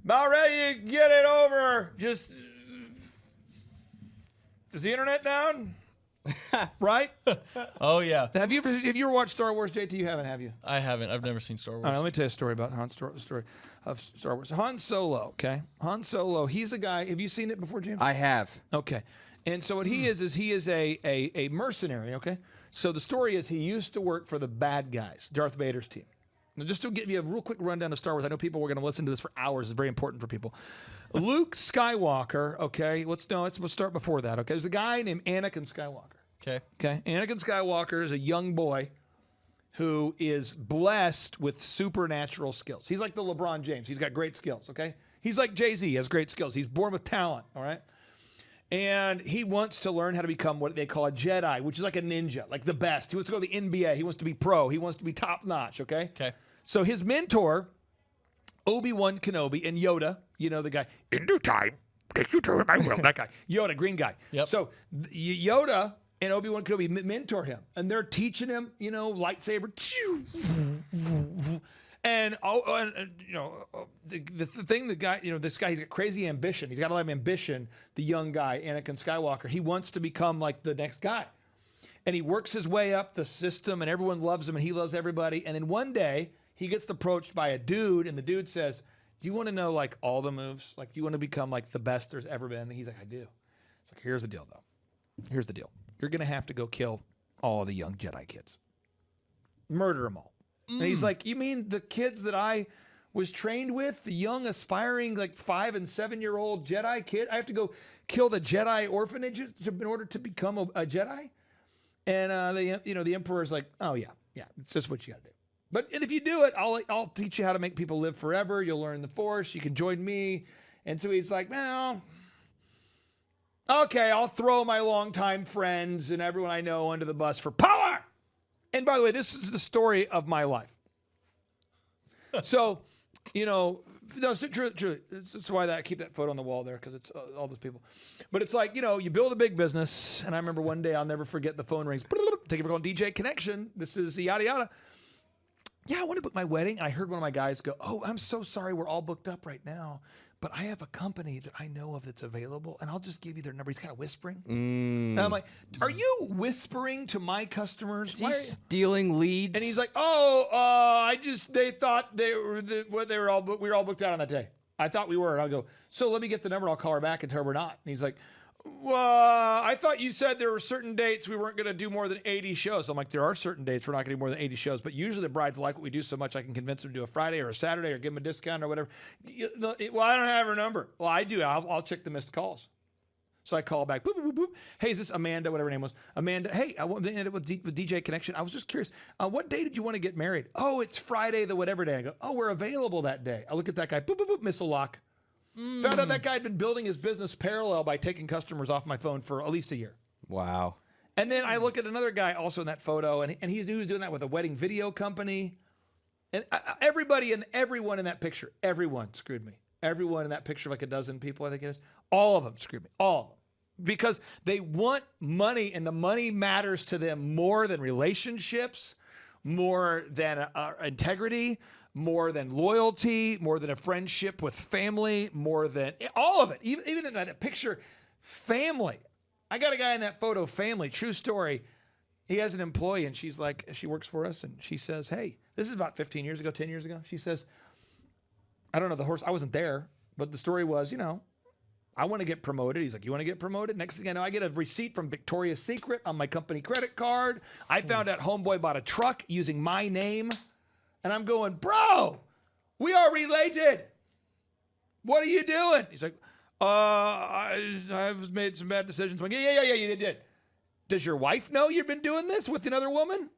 about ready to get it over. Just, is the internet down? Right? Oh, yeah. Have you ever watched Star Wars, JT? You haven't, have you? I haven't. I've never seen Star Wars. All right, let me tell you a story about story of Star Wars. Han Solo, okay? Han Solo, he's a guy. Have you seen it before, Jim? I have. Okay. And so what he is he is a mercenary, okay? So the story is he used to work for the bad guys, Darth Vader's team. Now, just to give you a real quick rundown of Star Wars, I know people were going to listen to this for hours. It's very important for people. Luke Skywalker, okay? Let's start before that, okay? There's a guy named Anakin Skywalker. Okay. Anakin Skywalker is a young boy who is blessed with supernatural skills. He's like the LeBron James. He's got great skills, okay? He's like Jay-Z. He has great skills. He's born with talent, all right? And he wants to learn how to become what they call a Jedi, which is like a ninja, like the best. He wants to go to the NBA. He wants to be pro. He wants to be top-notch, okay? Okay. So his mentor, Obi-Wan Kenobi, and Yoda, you know the guy, in due time, take you to my will, that guy. Yoda, green guy. Yep. So Yoda and Obi-Wan Kenobi mentor him, and they're teaching him, lightsaber. And the thing, the guy, this guy, he's got crazy ambition. He's got a lot of ambition. The young guy, Anakin Skywalker, he wants to become like the next guy, and he works his way up the system, and everyone loves him, and he loves everybody. And then one day he gets approached by a dude, and the dude says, do you want to know like all the moves? Like, do you want to become like the best there's ever been? And he's like, I do. It's like, here's the deal, though. Here's the deal. You're going to have to go kill all the young Jedi kids. Murder them all. And he's like, you mean the kids that I was trained with, the young, aspiring, like 5 and 7-year-old Jedi kid? I have to go kill the Jedi orphanages in order to become a Jedi? And the Emperor's like, oh yeah, it's just what you got to do. And if you do it, I'll teach you how to make people live forever. You'll learn the Force. You can join me. And so he's like, well, okay, I'll throw my longtime friends and everyone I know under the bus for power. And by the way, this is the story of my life. So, truly, that's why I keep that photo on the wall there, because it's all those people. But it's like, you build a big business. And I remember one day, I'll never forget, the phone rings. Thank you for calling DJ Connection. This is yada yada. Yeah, I want to book my wedding. I heard one of my guys go, oh, I'm so sorry, we're all booked up right now, but I have a company that I know of that's available, and I'll just give you their number. He's kind of whispering. And I'm like, are you whispering to my customers? Is he stealing leads? And he's like, they thought we were all booked out on that day. I thought we were. And I'll go, so let me get the number, and I'll call her back and tell her we're not. And he's like, well, I thought you said there were certain dates we weren't going to do more than 80 shows. I'm like, there are certain dates we're not going to do more than 80 shows, but usually the brides like what we do so much I can convince them to do a Friday or a Saturday or give them a discount or whatever. Well, I don't have her number. Well, I do. I'll check the missed calls. So I call back. Boop, boop, boop, boop. Hey, is this Amanda, whatever her name was? Amanda, hey, I want to end it with DJ Connection. I was just curious. What day did you want to get married? Oh, it's Friday, the whatever day. I go, oh, we're available that day. I look at that guy. Boop, boop, boop, missile lock. Found out that guy had been building his business parallel by taking customers off my phone for at least a year. Wow. And then I look at another guy also in that photo, and he was doing that with a wedding video company. And everyone in that picture, everyone screwed me. Everyone in that picture, like a dozen people, I think it is, all of them screwed me. All of them. Because they want money, and the money matters to them more than relationships, more than integrity, more than loyalty, more than a friendship with family, more than all of it. Even in that picture, family. I got a guy in that photo, family, true story. He has an employee, and she's like, she works for us, and she says, hey, this is about 15 years ago, 10 years ago. She says, I don't know the horse. I wasn't there, but the story was, I want to get promoted. He's like, you want to get promoted? Next thing I know, I get a receipt from Victoria's Secret on my company credit card. I found out homeboy bought a truck using my name. And I'm going, bro, we are related. What are you doing? He's like, I've made some bad decisions. I'm like, yeah, you did. Does your wife know you've been doing this with another woman?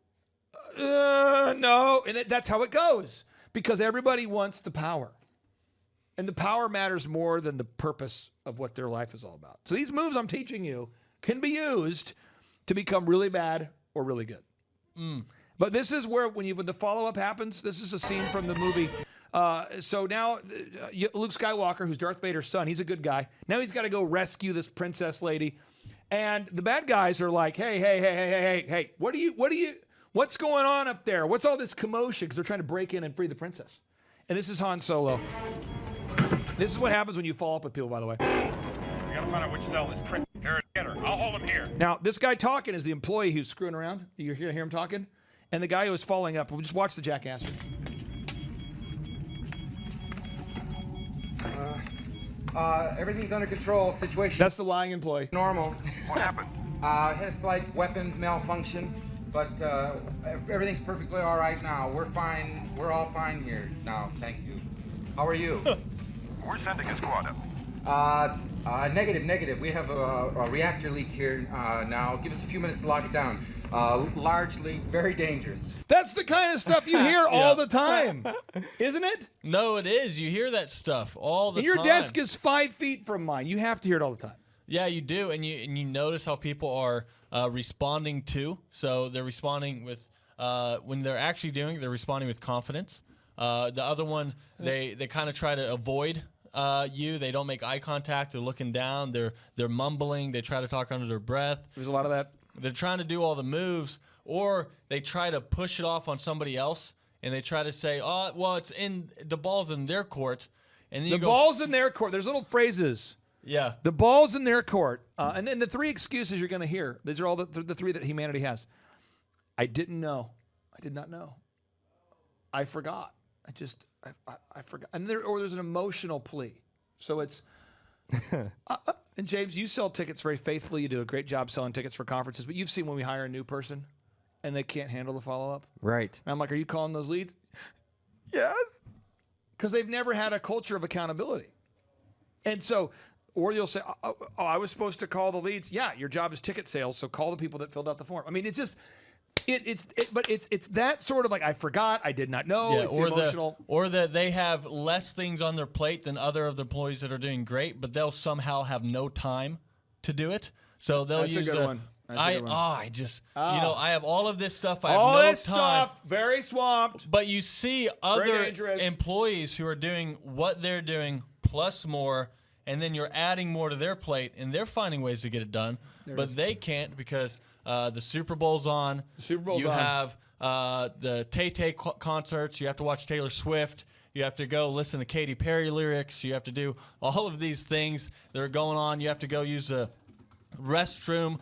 No. And that's how it goes. Because everybody wants the power. And the power matters more than the purpose of what their life is all about. So these moves I'm teaching you can be used to become really bad or really good. But this is where, when the follow-up happens, this is a scene from the movie. So now Luke Skywalker, who's Darth Vader's son, he's a good guy. Now he's got to go rescue this princess lady. And the bad guys are like, hey, what's going on up there? What's all this commotion? Because they're trying to break in and free the princess. And this is Han Solo. This is what happens when you follow up with people, by the way. We gotta find out which cell is princess. Here, get her. I'll hold him here. Now, this guy talking is the employee who's screwing around. You hear him talking? And the guy who was following up, we'll just watch the jackass. Everything's under control. Situation That's the lying employee. normal. What happened? Had a slight weapons malfunction, but everything's perfectly all right now. We're fine. We're all fine here now. Thank you. How are you? We're sending a squad up. Negative. We have a reactor leak here now. Give us a few minutes to lock it down. Large leak, very dangerous. That's the kind of stuff you hear all the time, isn't it? No, it is. You hear that stuff all the And time. your desk is 5 feet from mine. You have to hear it all the time. Yeah, you do, and you notice how people are responding to. So they're responding with when they're actually doing it, they're responding with confidence. The other one, they kind of try to avoid you. They don't make eye contact. They're looking down. They're mumbling. They try to talk under their breath. There's a lot of that. They're trying to do all the moves, or they try to push it off on somebody else, and they try to say, "Oh, well, the ball's in their court." And then The ball's in their court. There's little phrases. Yeah. The ball's in their court. And then the three excuses you're going to hear. These are all the three that humanity has. I didn't know. I did not know. I forgot. I forgot. And there's an emotional plea. So it's, and James, you sell tickets very faithfully. You do a great job selling tickets for conferences, but you've seen when we hire a new person and they can't handle the follow-up. Right. And I'm like, are you calling those leads? Yes. Because they've never had a culture of accountability. And so, or you'll say, oh, I was supposed to call the leads. Yeah, your job is ticket sales, so call the people that filled out the form. I mean, it's just, but it's that sort of like, I forgot, I did not know, it's emotional. Or that they have less things on their plate than other of the employees that are doing great, but they'll somehow have no time to do it. So they'll That's use a good one. That's a good one. I have all of this stuff. I have All no this time. stuff, very swamped. But you see other dangerous. employees who are doing what they're doing plus more, and then you're adding more to their plate, and they're finding ways to get it done, but they can't because the Super Bowl's on. You have the Tay-Tay concerts. You have to watch Taylor Swift. You have to go listen to Katy Perry lyrics. You have to do all of these things that are going on. You have to go use the restroom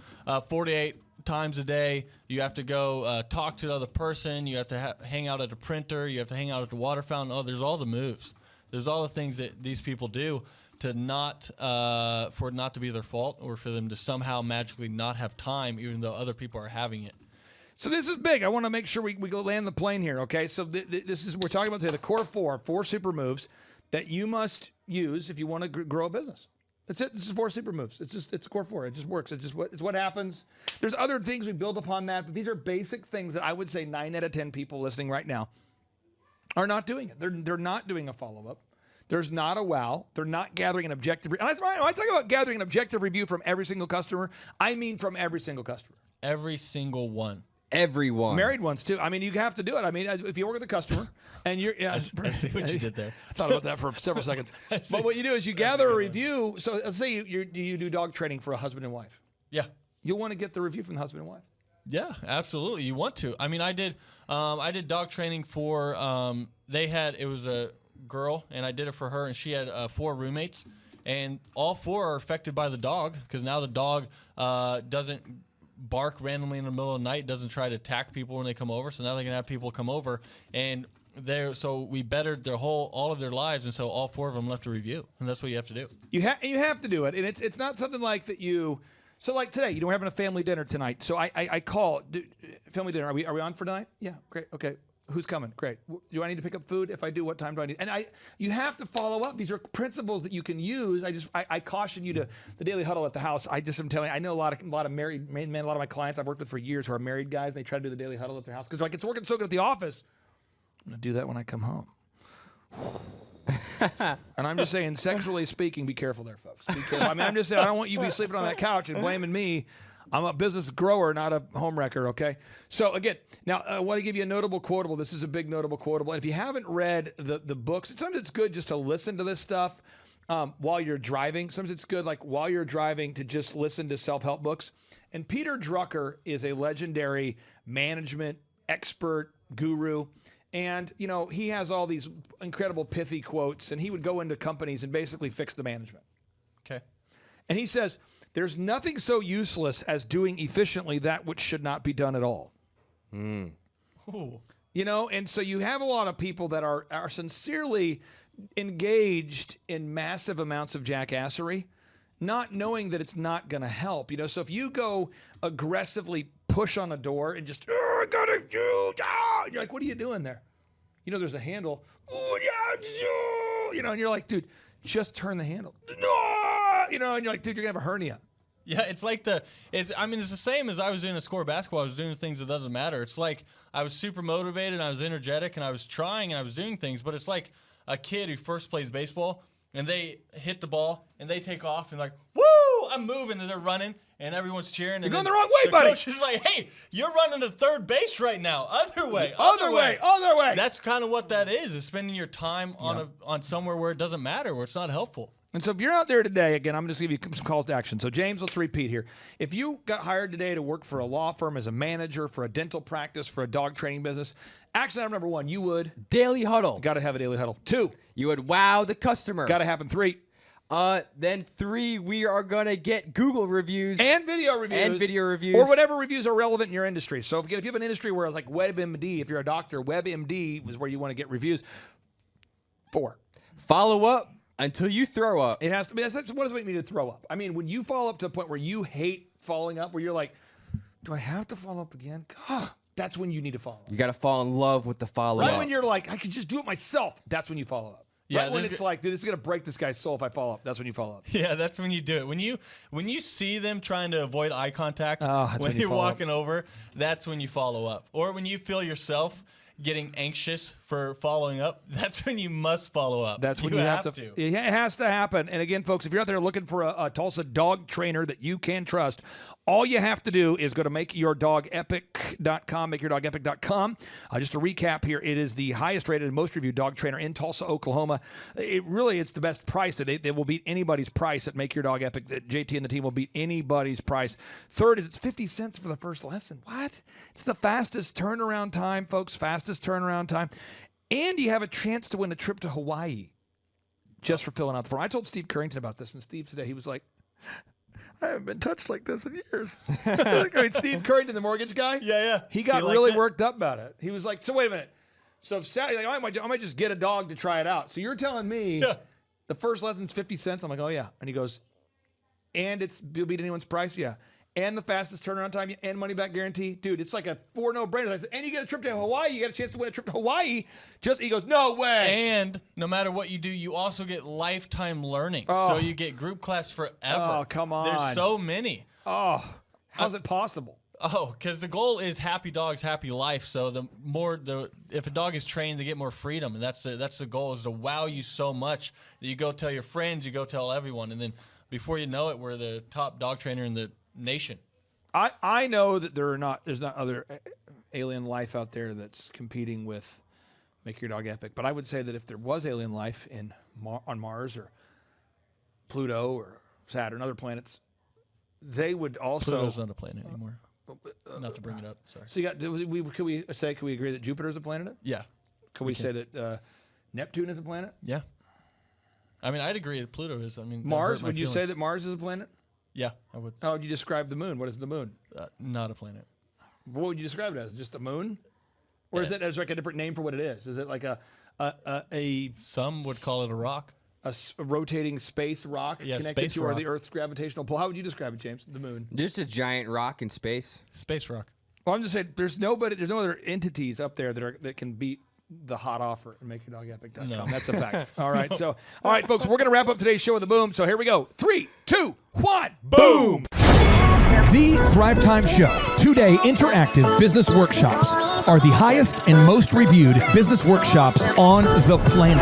48 times a day. You have to go talk to another person. You have to hang out at a printer. You have to hang out at the water fountain. Oh, there's all the moves. There's all the things that these people do to not for it not to be their fault or for them to somehow magically not have time, even though other people are having it. So this is big. I want to make sure we go land the plane here, okay? So this is we're talking about today, the core four super moves that you must use if you want to grow a business. That's it. This is 4 super moves. It's core 4. It just works. It's what happens. There's other things we build upon that, but these are basic things that I would say 9 out of 10 people listening right now are not doing it. They're not doing a follow-up. There's not a wow. They're not gathering an objective. And when I talk about gathering an objective review from every single customer, I mean from every single customer. Every single one. Everyone. Married ones, too. I mean, you have to do it. I mean, if you work with a customer and you're... Yeah, I see what you did there. I thought about that for several seconds. But what you do is you gather a review. So let's say you do dog training for a husband and wife. Yeah. You'll want to get the review from the husband and wife. Yeah, absolutely. You want to. I mean, I did dog training for, it was a girl, and I did it for her, and she had 4 roommates, and all 4 are affected by the dog, because now the dog doesn't bark randomly in the middle of the night, doesn't try to attack people when they come over, so now they can have people come over, and so we bettered all of their lives, and so all 4 of them left a review, and that's what you have to do. You have to do it, and it's not something like that you... So like today, we're having a family dinner tonight. So I call, family dinner, are we on for tonight? Yeah, great, okay. Who's coming? Great. Do I need to pick up food? If I do, what time do I need? And you have to follow up. These are principles that you can use. I caution you to the daily huddle at the house. I'm telling you, I know a lot of married men, a lot of my clients I've worked with for years who are married guys, and they try to do the daily huddle at their house because they're like, it's working so good at the office. I'm going to do that when I come home. And I'm just saying, sexually speaking, be careful there, folks. Be careful. I mean, I'm just saying, I don't want you to be sleeping on that couch and blaming me. I'm a business grower, not a home wrecker, okay? So, again, now I want to give you a notable quotable. This is a big notable quotable. And if you haven't read the books, sometimes it's good just to listen to this stuff while you're driving. Sometimes it's good, like, while you're driving to just listen to self-help books. And Peter Drucker is a legendary management expert guru. And, you know, he has all these incredible pithy quotes, and he would go into companies and basically fix the management. Okay. And he says, there's nothing so useless as doing efficiently that which should not be done at all. Ooh. You know, and so you have a lot of people that are sincerely engaged in massive amounts of jackassery, not knowing that it's not going to help. You know, so if you go aggressively push on a door and just, I gotta shoot, and you're like, what are you doing there? You know, there's a handle. You know, and you're like, dude, just turn the handle. No, you know, and you're like, dude, you're gonna have a hernia. Yeah, it's like it's the same as I was doing a score of basketball. I was doing things that doesn't matter. It's like I was super motivated, and I was energetic, and I was trying, and I was doing things, but it's like a kid who first plays baseball, and they hit the ball, and they take off, and like, woo, I'm moving, and they're running, and everyone's cheering. You're going the wrong way, buddy. The coach is like, hey, you're running to third base right now. Other way. That's kind of what that is spending your time on somewhere where it doesn't matter, where it's not helpful. And so if you're out there today, again, I'm going to give you some calls to action. So, James, let's repeat here. If you got hired today to work for a law firm as a manager, for a dental practice, for a dog training business, action item number 1, you would... Daily huddle. Got to have a daily huddle. 2. You would wow the customer. Got to happen. 3. Then 3, we are going to get Google reviews. And video reviews. Or whatever reviews are relevant in your industry. So, if you have an industry where it's like WebMD, if you're a doctor, WebMD is where you want to get reviews. 4. Follow up until you throw up. It has to be. What does it mean to throw up? I mean, when you follow up to the point where you hate following up, where you're like, do I have to follow up again? God, that's when you need to follow up. You got to fall in love with the follow-up. Right when you're like, I could just do it myself, that's when you follow up. Yeah, Right when it's like, dude, this is going to break this guy's soul if I follow up, that's when you follow up. Yeah, that's when you do it. When you see them trying to avoid eye contact that's when when you you're follow up. walking over, that's when you follow up. Or when you feel yourself getting anxious for following up, that's when you must follow up. That's when you have to. It has to happen. And again, folks, if you're out there looking for a Tulsa dog trainer that you can trust, all you have to do is go to makeyourdogepic.com, makeyourdogepic.com. Just to recap here, it is the highest rated and most reviewed dog trainer in Tulsa, Oklahoma. It's the best price. They will beat anybody's price at Make Your Dog Epic. JT and the team will beat anybody's price. Third is it's 50 cents for the first lesson. What? It's the fastest turnaround time, folks. Fastest turnaround time. And you have a chance to win a trip to Hawaii just for filling out the form. I told Steve Currington about this, and Steve today, he was like, I haven't been touched like this in years. I mean, Steve Currington, the mortgage guy? Yeah. He got liked really it? worked up about it. He was like, so wait a minute. So if Saturday, like, I might just get a dog to try it out. So you're telling me the first lesson's 50 cents? I'm like, oh, yeah. And he goes, and you'll beat anyone's price? Yeah. And the fastest turnaround time and money back guarantee. Dude, it's like a 4 no-brainer. I said, and you get a trip to Hawaii. You got a chance to win a trip to Hawaii. He goes, no way. And no matter what you do, you also get lifetime learning. So you get group class forever. Oh, come on. There's so many. Oh, how's it possible? Oh, because the goal is happy dogs, happy life. So if a dog is trained, they get more freedom, and that's the goal, is to wow you so much that you go tell your friends, you go tell everyone, and then before you know it, we're the top dog trainer in the nation. I know that there's not other alien life out there that's competing with Make Your Dog Epic, but I would say that if there was alien life on Mars or Pluto or Saturn, other planets, they would also. Pluto's not a planet anymore. Not to bring it up. Sorry. So could we agree that Jupiter is a planet? Yeah. Could we say that Neptune is a planet? Yeah. I mean, I'd agree that Pluto is. I mean, Mars. Would you say that Mars is a planet? Yeah, I would. How would you describe the moon? What is the moon? Not a planet. What would you describe it as? Just a moon? Or is it like a different name for what it is? Is it like a Some would call it a rock. A rotating space rock connected space to rock. the Earth's gravitational pull? How would you describe it, James? The moon. Just a giant rock in space. Space rock. Well, I'm just saying there's no other entities up there that can beat the hot offer and makeyourdogepic.com. No. That's a fact. All right, folks, we're going to wrap up today's show with a boom. So here we go. 3, 2, 1, boom. The Thrive Time Show 2-day interactive business workshops are the highest and most reviewed business workshops on the planet.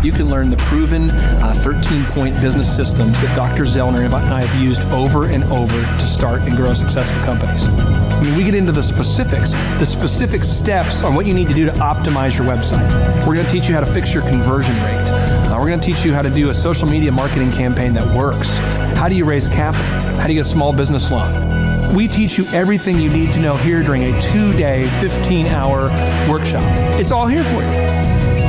You can learn the proven 13-point business systems that Dr. Zellner and I have used over and over to start and grow successful companies. I mean, we get into the specific steps on what you need to do to optimize your website. We're going to teach you how to fix your conversion rate. We're going to teach you how to do a social media marketing campaign that works. How do you raise capital? How do you get a small business loan? We teach you everything you need to know here during a 2-day, 15-hour workshop. It's all here for you.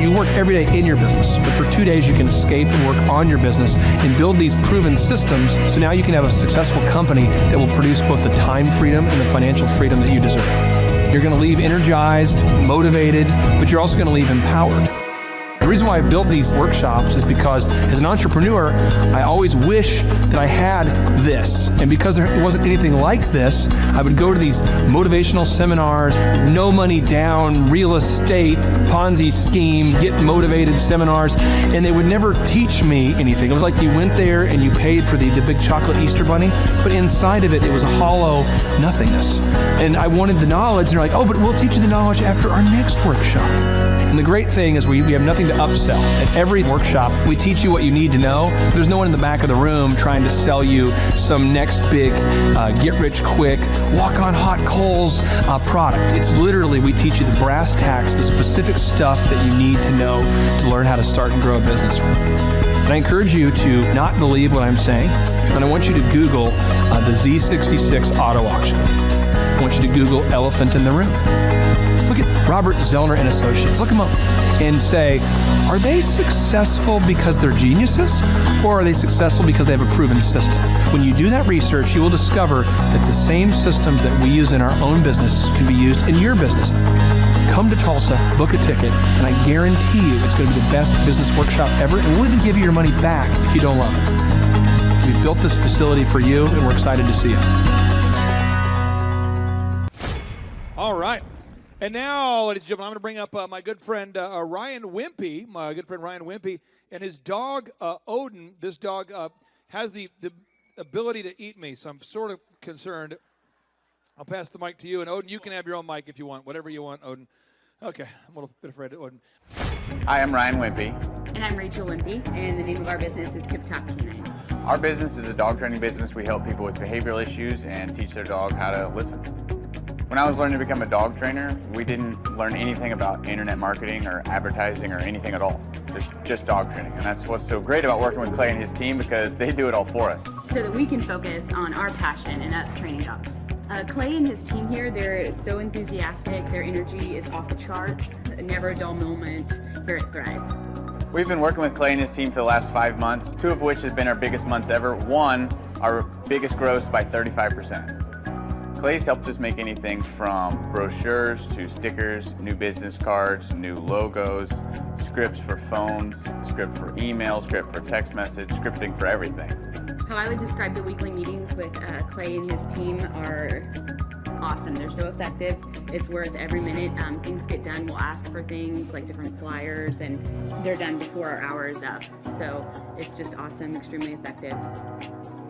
You work every day in your business, but for 2 days you can escape and work on your business and build these proven systems so now you can have a successful company that will produce both the time freedom and the financial freedom that you deserve. You're going to leave energized, motivated, but you're also going to leave empowered. The reason why I've built these workshops is because as an entrepreneur, I always wish that I had this. And because there wasn't anything like this, I would go to these motivational seminars, no money down, real estate, Ponzi scheme, get motivated seminars, and they would never teach me anything. It was like you went there and you paid for the big chocolate Easter bunny, but inside of it was a hollow nothingness. And I wanted the knowledge, and they're like, oh, but we'll teach you the knowledge after our next workshop. And the great thing is we have nothing to upsell. At every workshop, we teach you what you need to know. There's no one in the back of the room trying to sell you some next big get-rich-quick, walk-on-hot coals product. It's literally, we teach you the brass tacks, the specific stuff that you need to know to learn how to start and grow a business. And I encourage you to not believe what I'm saying, and I want you to Google the Z66 auto auction. I want you to Google elephant in the room. Look at Robert Zellner and Associates. Look them up and say, are they successful because they're geniuses, or are they successful because they have a proven system? When you do that research, you will discover that the same systems that we use in our own business can be used in your business. come to Tulsa, book a ticket, and I guarantee you it's going to be the best business workshop ever, and we'll even give you your money back if you don't love it. We've built this facility for you, and we're excited to see you. All right. And now, ladies and gentlemen, I'm going to bring up my good friend Ryan Wimpy, and his dog, Odin. This dog has the ability to eat me, so I'm sort of concerned. I'll pass the mic to you. And Odin, you can have your own mic if you want, whatever you want, Odin. Okay, I'm a little bit afraid of Odin. Hi, I'm Ryan Wimpy. And I'm Rachel Wimpy, and the name of our business is Tip Top Canine. Our business is a dog training business. We help people with behavioral issues and teach their dog how to listen. When I was learning to become a dog trainer, we didn't learn anything about internet marketing or advertising or anything at all. Just dog training. And that's what's so great about working with Clay and his team, because they do it all for us. So that we can focus on our passion, and that's training dogs. Clay and his team here, they're so enthusiastic. Their energy is off the charts. Never a dull moment here at Thrive. We've been working with Clay and his team for the last 5 months, 2 of which have been our biggest months ever. 1, our biggest gross by 35%. Clay's helped us make anything from brochures to stickers, new business cards, new logos, scripts for phones, script for email, script for text message, scripting for everything. How I would describe the weekly meetings with Clay and his team are awesome. They're so effective. It's worth every minute. Things get done. We'll ask for things like different flyers, and they're done before our hour is up. So it's just awesome, extremely effective.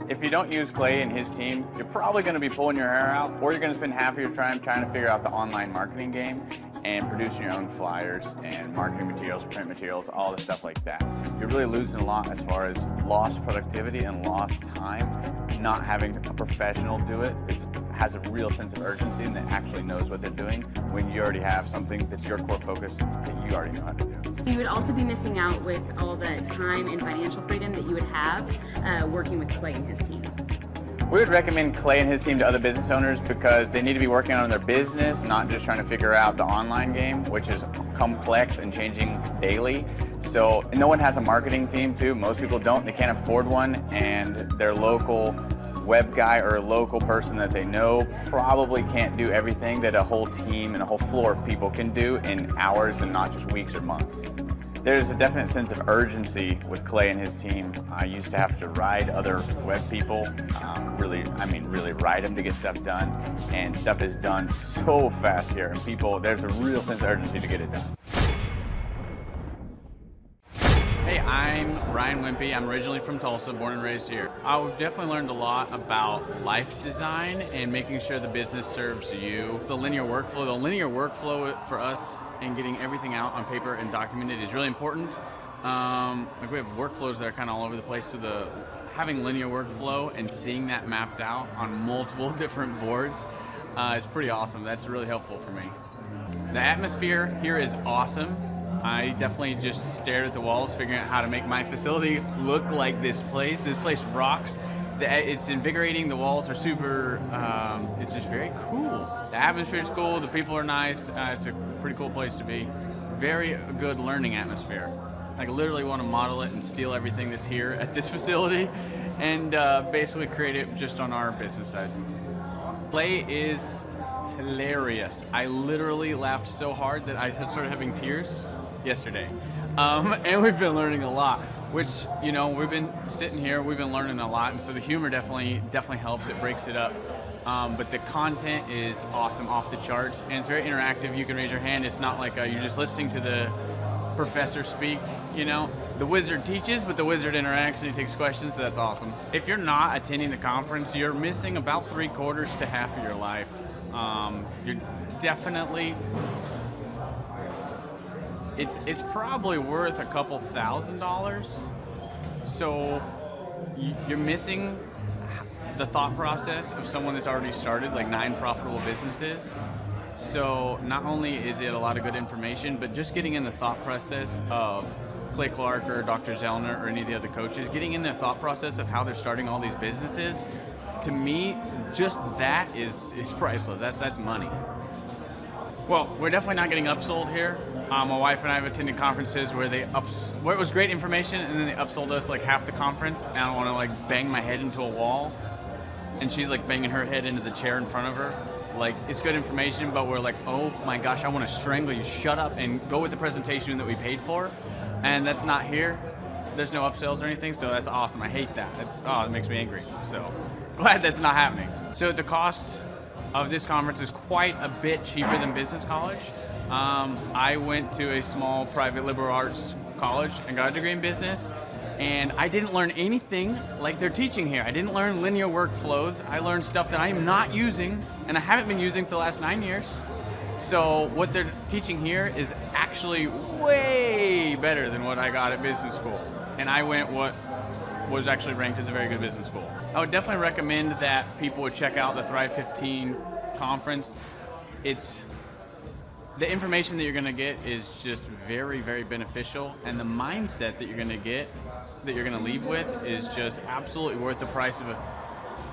If you don't use Clay and his team, you're probably going to be pulling your hair out, or you're going to spend half of your time trying to figure out the online marketing game and producing your own flyers and marketing materials, print materials, all the stuff like that. You're really losing a lot as far as lost productivity and lost time. Not having a professional do it, it has a real sense of urgency and that actually knows what they're doing when you already have something that's your core focus that you already know how to do. You would also be missing out with all the time and financial freedom that you would have working with Clay and his team. We would recommend Clay and his team to other business owners because they need to be working on their business, not just trying to figure out the online game, which is complex and changing daily. So no one has a marketing team too. Most people don't. They can't afford one, and their local web guy or a local person that they know probably can't do everything that a whole team and a whole floor of people can do in hours and not just weeks or months. There's a definite sense of urgency with Clay and his team. I used to have to ride other web people, really ride them to get stuff done, and stuff is done so fast here, and there's a real sense of urgency to get it done. Hey, I'm Ryan Wimpy. I'm originally from Tulsa, born and raised here. I've definitely learned a lot about life design and making sure the business serves you. The linear workflow for us and getting everything out on paper and documented is really important. Like we have workflows that are kind of all over the place, so having linear workflow and seeing that mapped out on multiple different boards is pretty awesome. That's really helpful for me. The atmosphere here is awesome. I definitely just stared at the walls, figuring out how to make my facility look like this place. This place rocks. It's invigorating. The walls are super, it's just very cool. The atmosphere is cool. The people are nice. It's a pretty cool place to be. Very good learning atmosphere. I literally want to model it and steal everything that's here at this facility and basically create it just on our business side. Play is hilarious. I literally laughed so hard that I started having tears yesterday. And we've been learning a lot, which, we've been sitting here, we've been learning a lot, and so the humor definitely helps. It breaks it up. But the content is awesome, off the charts, and it's very interactive. You can raise your hand. It's not like you're just listening to the professor speak, The wizard teaches, but the wizard interacts and he takes questions, so that's awesome. If you're not attending the conference, you're missing about 3/4 to half of your life. You're definitely... It's probably worth a couple $1,000s. So you're missing the thought process of someone that's already started like 9 profitable businesses. So not only is it a lot of good information, but just getting in the thought process of Clay Clark or Dr. Zellner or any of the other coaches, getting in the thought process of how they're starting all these businesses, to me, just that is priceless. That's money. Well, we're definitely not getting upsold here. My wife and I have attended conferences where where it was great information and then they upsold us like half the conference, and I don't want to bang my head into a wall, and she's banging her head into the chair in front of her. Like, it's good information, but we're like, oh my gosh, I want to strangle you. Shut up and go with the presentation that we paid for. And that's not here. There's no upsells or anything, so that's awesome. I hate that. It makes me angry. So glad that's not happening. So the cost of this conference is quite a bit cheaper than business college. I went to a small private liberal arts college and got a degree in business, and I didn't learn anything like they're teaching here. I didn't learn linear workflows. I learned stuff that I'm not using, and I haven't been using for the last 9 years. So what they're teaching here is actually way better than what I got at business school. And I went what was actually ranked as a very good business school. I would definitely recommend that people would check out the Thrive 15 conference. The information that you're going to get is just very, very beneficial, and the mindset that you're going to get, that you're going to leave with, is just absolutely worth the price of a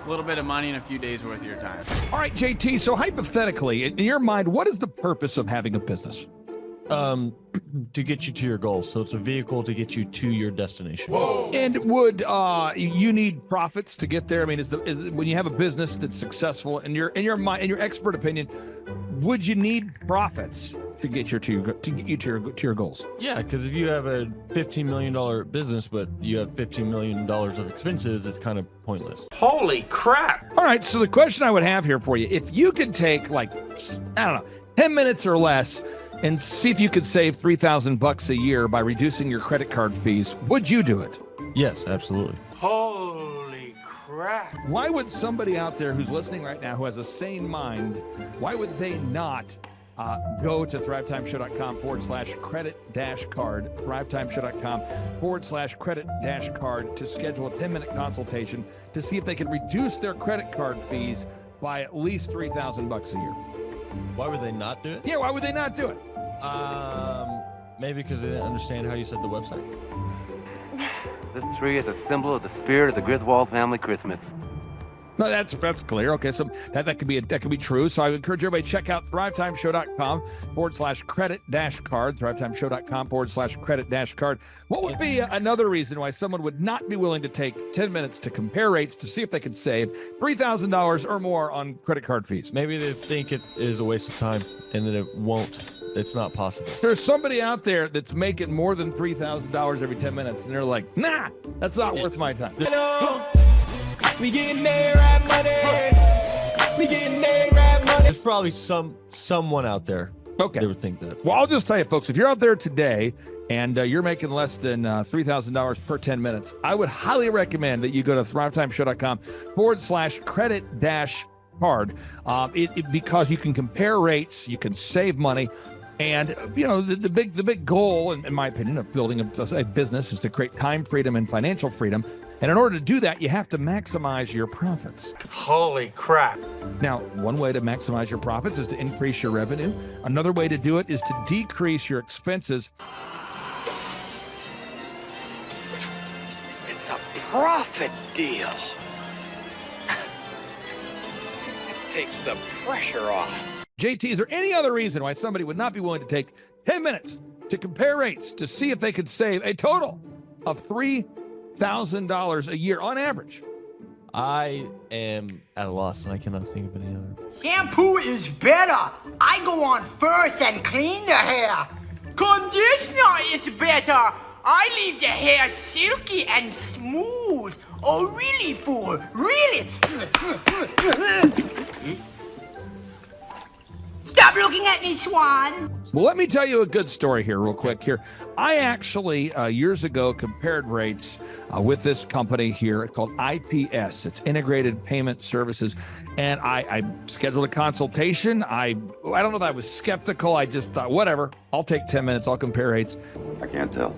little bit of money and a few days worth of your time. All right, JT, so hypothetically, in your mind, what is the purpose of having a business? To get you to your goals. So it's a vehicle to get you to your destination. And would you need profits to get there? I mean, is when you have a business that's successful, in your mind, in your expert opinion, would you need profits to get you to your goals? Yeah, because if you have a $15 million business, but you have $15 million of expenses, it's kind of pointless. Holy crap! All right, so the question I would have here for you, if you could take, like, I don't know, 10 minutes or less and see if you could save $3,000 a year by reducing your credit card fees, would you do it? Yes, absolutely. Holy crap. Why would somebody out there who's listening right now who has a sane mind, why would they not go to thrivetimeshow.com/credit-card, thrivetimeshow.com/credit-card to schedule a 10-minute consultation to see if they can reduce their credit card fees by at least $3,000 a year. Why would they not do it? Yeah, why would they not do it? Maybe because they didn't understand how you said the website. This tree is a symbol of the spirit of the Griswold family Christmas. No, that's clear. Okay, so that could be true. So I would encourage everybody to check out thrivetimeshow.com/credit-card, thrivetimeshow.com/credit-card. What would be another reason why someone would not be willing to take 10 minutes to compare rates to see if they could save $3,000 or more on credit card fees? Maybe they think it is a waste of time and that it won't. It's not possible. There's somebody out there that's making more than $3,000 every 10 minutes, and they're like, nah, that's not worth my time. We getting there, right money. We getting there, right money. There's probably someone out there. Okay. They would think that. Well, I'll just tell you, folks, if you're out there today and you're making less than $3,000 per 10 minutes, I would highly recommend that you go to thrivetimeshow.com/credit-card because you can compare rates, you can save money. And, you know, the big goal, in my opinion, of building a business is to create time freedom and financial freedom. And in order to do that, you have to maximize your profits. Holy crap. Now, one way to maximize your profits is to increase your revenue. Another way to do it is to decrease your expenses. It's a profit deal. It takes the pressure off. JT, is there any other reason why somebody would not be willing to take 10 minutes to compare rates to see if they could save a total of $3,000 a year on average? I am at a loss and I cannot think of any other. Shampoo is better. I go on first and clean the hair. Conditioner is better. I leave the hair silky and smooth. Oh, really, fool? Really? Stop looking at me, Swan. Well, let me tell you a good story here real quick here. I actually, years ago, compared rates with this company here called IPS. It's Integrated Payment Services. And I scheduled a consultation. I don't know that I was skeptical. I just thought, whatever, I'll take 10 minutes. I'll compare rates. I can't tell.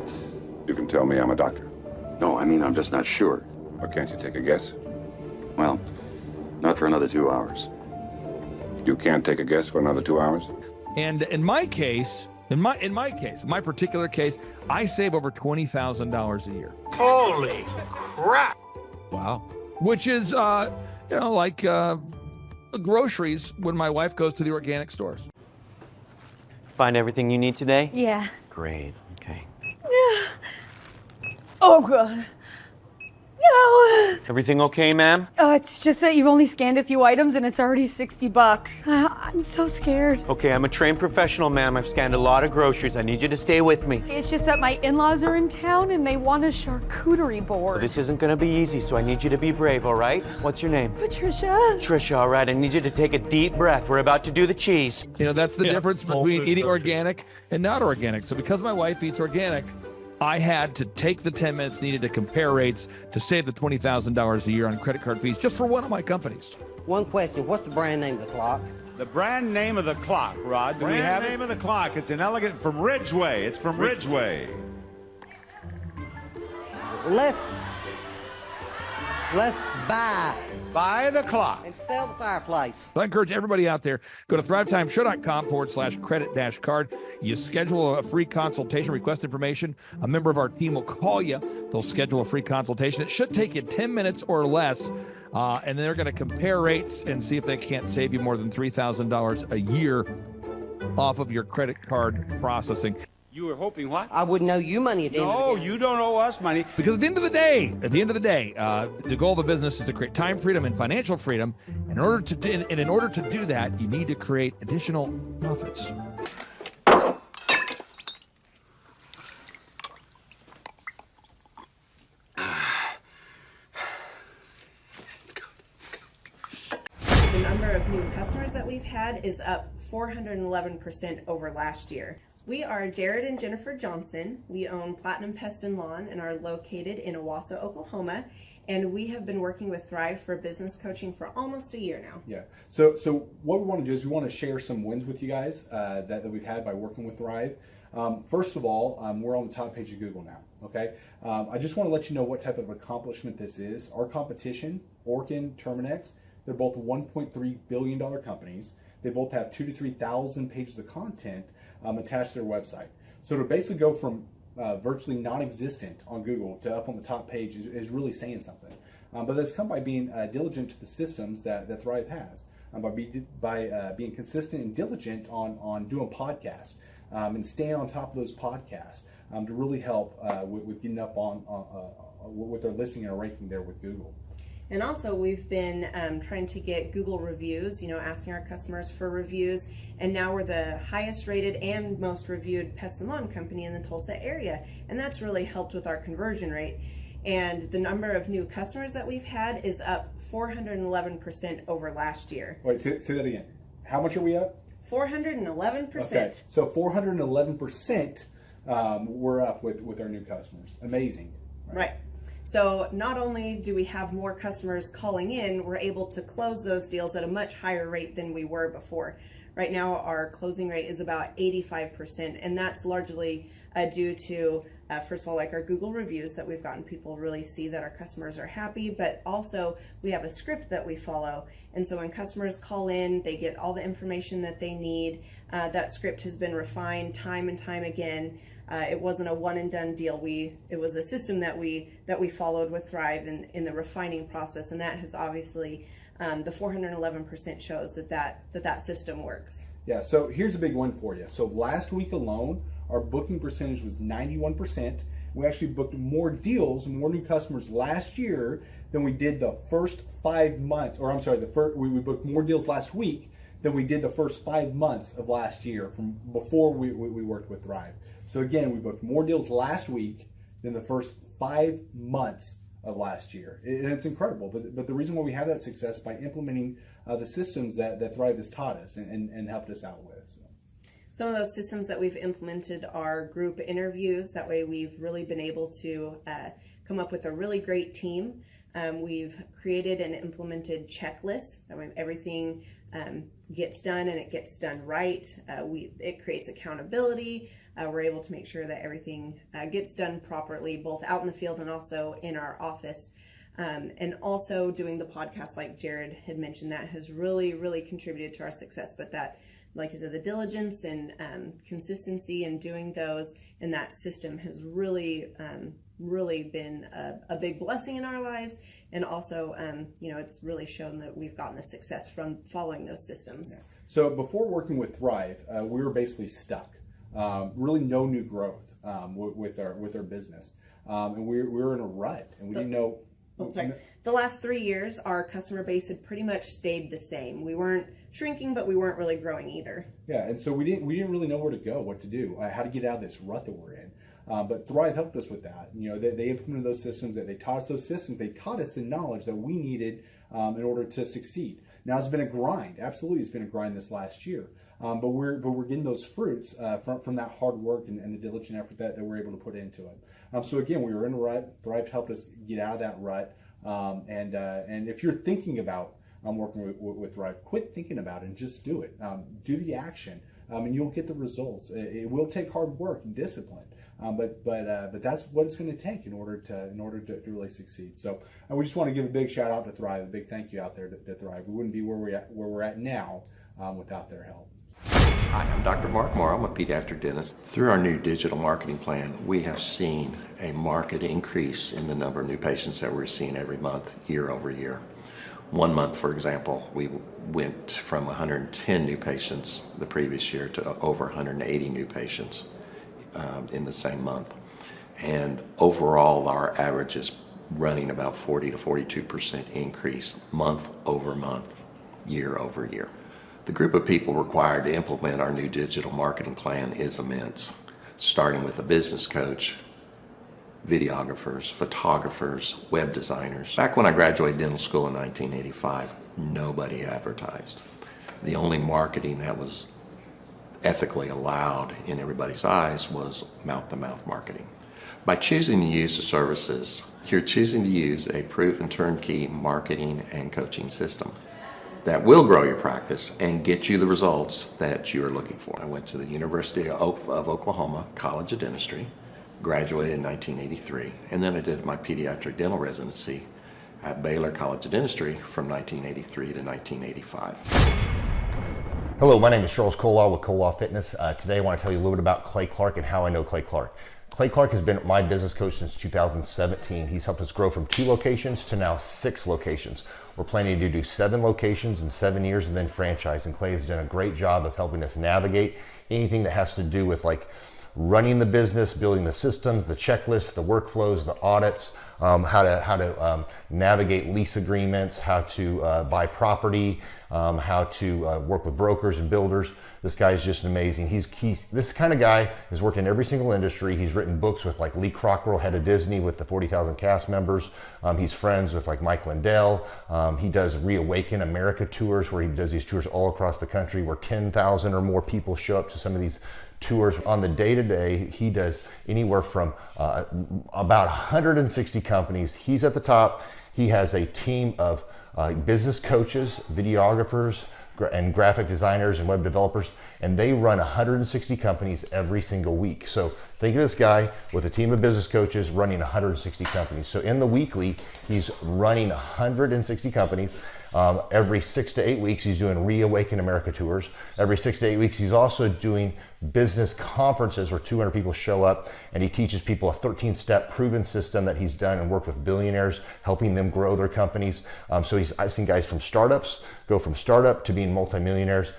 You can tell me I'm a doctor. No, I mean, I'm just not sure. Why can't you take a guess? Well, not for another 2 hours. You can't take a guess for another 2 hours? And in my case, in my particular case, I save over $20,000 a year. Holy crap. Wow. Which is, like groceries when my wife goes to the organic stores. Find everything you need today? Yeah. Great, okay. Oh, God. No. Everything okay, ma'am? It's just that you've only scanned a few items and it's already $60. I'm so scared. Okay, I'm a trained professional, ma'am. I've scanned a lot of groceries. I need you to stay with me. It's just that my in-laws are in town and they want a charcuterie board. Well, this isn't gonna be easy, so I need you to be brave, all right? What's your name? Patricia. Trisha, all right. I need you to take a deep breath. We're about to do the cheese. You know, that's the difference between eating organic and not organic. So because my wife eats organic, I had to take the 10 minutes needed to compare rates to save the $20,000 a year on credit card fees just for one of my companies. One question, what's the brand name of the clock? The brand name of the clock, Rod, do we have it? Brand name of the clock, it's an elegant from Ridgeway. It's from Ridgeway. Let's buy the clock and sell the fireplace. So I encourage everybody out there, go to thrivetimeshow.com/credit-card. You schedule a free consultation, request information. A member of our team will call you. They'll schedule a free consultation. It should take you 10 minutes or less. And then they're going to compare rates and see if they can't save you more than $3,000 a year off of your credit card processing. You were hoping what? I wouldn't owe you money at the end of the day. No, you don't owe us money. Because at the end of the day, the goal of the business is to create time freedom and financial freedom. And in order to do that, you need to create additional profits. The number of new customers that we've had is up 411% over last year. We are Jared and Jennifer Johnson. We own Platinum Pest and Lawn and are located in Owasso, Oklahoma. And we have been working with Thrive for business coaching for almost a year now. Yeah. So what we want to do is we want to share some wins with you guys that we've had by working with Thrive. First of all, we're on the top page of Google now. Okay. I just want to let you know what type of accomplishment this is. Our competition, Orkin, Terminex, they're both $1.3 billion companies. They both have 2,000 to 3,000 pages of content attached to their website. So to basically go from virtually non-existent on Google to up on the top page is really saying something. But that's come by being diligent to the systems that Thrive has, by being consistent and diligent on doing podcasts and staying on top of those podcasts to really help with getting up on with their listing and ranking there with Google. And also we've been trying to get Google reviews, asking our customers for reviews. And now we're the highest rated and most reviewed pest and lawn company in the Tulsa area. And that's really helped with our conversion rate. And the number of new customers that we've had is up 411% over last year. Wait, say that again. How much are we up? 411%. Okay, so 411% we're up with our new customers. Amazing. Right. So not only do we have more customers calling in, we're able to close those deals at a much higher rate than we were before. Right now, our closing rate is about 85%, and that's largely due to, first of all, like our Google reviews that we've gotten people really see that our customers are happy, but also we have a script that we follow. And so when customers call in, they get all the information that they need. That script has been refined time and time again. It wasn't a one and done deal. It was a system that we followed with Thrive in the refining process, and that has obviously the 411% shows that system works. Yeah. So here's a big one for you. So last week alone, our booking percentage was 91%. We actually booked more deals, more new customers last year than we did the first 5 months. Or I'm sorry, we booked more deals last week than we did the first 5 months of last year from before we worked with Thrive. So again, we booked more deals last week than the first 5 months of last year. And it's incredible. But the reason why we have that success is by implementing the systems that Thrive has taught us and helped us out with. So. Some of those systems that we've implemented are group interviews. That way we've really been able to come up with a really great team. We've created and implemented checklists. That way everything gets done and it gets done right. It creates accountability. We're able to make sure that everything gets done properly, both out in the field and also in our office. And also doing the podcast, like Jared had mentioned, that has really, really contributed to our success. But that, like I said, the diligence and consistency in doing those and that system has really, really been a big blessing in our lives. And also, it's really shown that we've gotten the success from following those systems. Yeah. So before working with Thrive, we were basically stuck. Really no new growth with our business. And we were in a rut, and we didn't know. Oh, sorry. The last 3 years, our customer base had pretty much stayed the same. We weren't shrinking, but we weren't really growing either. Yeah, and so we didn't really know where to go, what to do, how to get out of this rut that we're in. But Thrive helped us with that. You know, they implemented those systems. That they taught us those systems. They taught us the knowledge that we needed in order to succeed. Now it's been a grind. Absolutely, it's been a grind this last year. But we're getting those fruits from that hard work and the diligent effort that we're able to put into it. So again, we were in a rut. Thrive helped us get out of that rut. And if you're thinking about working with Thrive, quit thinking about it and just do it. Do the action, and you'll get the results. It will take hard work and discipline, but that's what it's going to take in order to really succeed. So we just want to give a big shout out to Thrive, a big thank you out there to Thrive. We wouldn't be where we're at now without their help. Hi, I'm Dr. Mark Moore. I'm a pediatric dentist. Through our new digital marketing plan, we have seen a marked increase in the number of new patients that we're seeing every month, year over year. 1 month, for example, we went from 110 new patients the previous year to over 180 new patients in the same month. And overall, our average is running about 40 to 42% increase month over month, year over year. The group of people required to implement our new digital marketing plan is immense, starting with a business coach, videographers, photographers, web designers. Back when I graduated dental school in 1985, nobody advertised. The only marketing that was ethically allowed in everybody's eyes was mouth-to-mouth marketing. By choosing to use the services, you're choosing to use a proven turnkey marketing and coaching system that will grow your practice and get you the results that you are looking for. I went to the University of Oklahoma College of Dentistry, graduated in 1983, and then I did my pediatric dental residency at Baylor College of Dentistry from 1983 to 1985. Hello, my name is Charles Kolaw with Kolaw Fitness. Today I want to tell you a little bit about Clay Clark and how I know Clay Clark. Clay Clark has been my business coach since 2017. He's helped us grow from 2 locations to now 6 locations. We're planning to do 7 locations in 7 years and then franchise. And Clay has done a great job of helping us navigate anything that has to do with like running the business, building the systems, the checklists, the workflows, the audits, how to navigate lease agreements, how to buy property, how to work with brokers and builders. This guy is just amazing. He's this kind of guy has worked in every single industry. He's written books with like Lee Cockrell, head of Disney, with the 40,000 cast members. He's friends with like Mike Lindell. He does Reawaken America tours where he does these tours all across the country where 10,000 or more people show up to some of these tours. On the day-to-day, he does anywhere from about 160 companies. He's at the top. He has a team of business coaches, videographers, and graphic designers and web developers, and they run 160 companies every single week. So think of this guy with a team of business coaches running 160 companies. So in the weekly, he's running 160 companies. Every 6 to 8 weeks, he's doing Reawaken America tours. Every 6 to 8 weeks, he's also doing business conferences where 200 people show up, and he teaches people a 13-step proven system that he's done and worked with billionaires, helping them grow their companies. So I've seen guys from startups go from startup to being multimillionaires,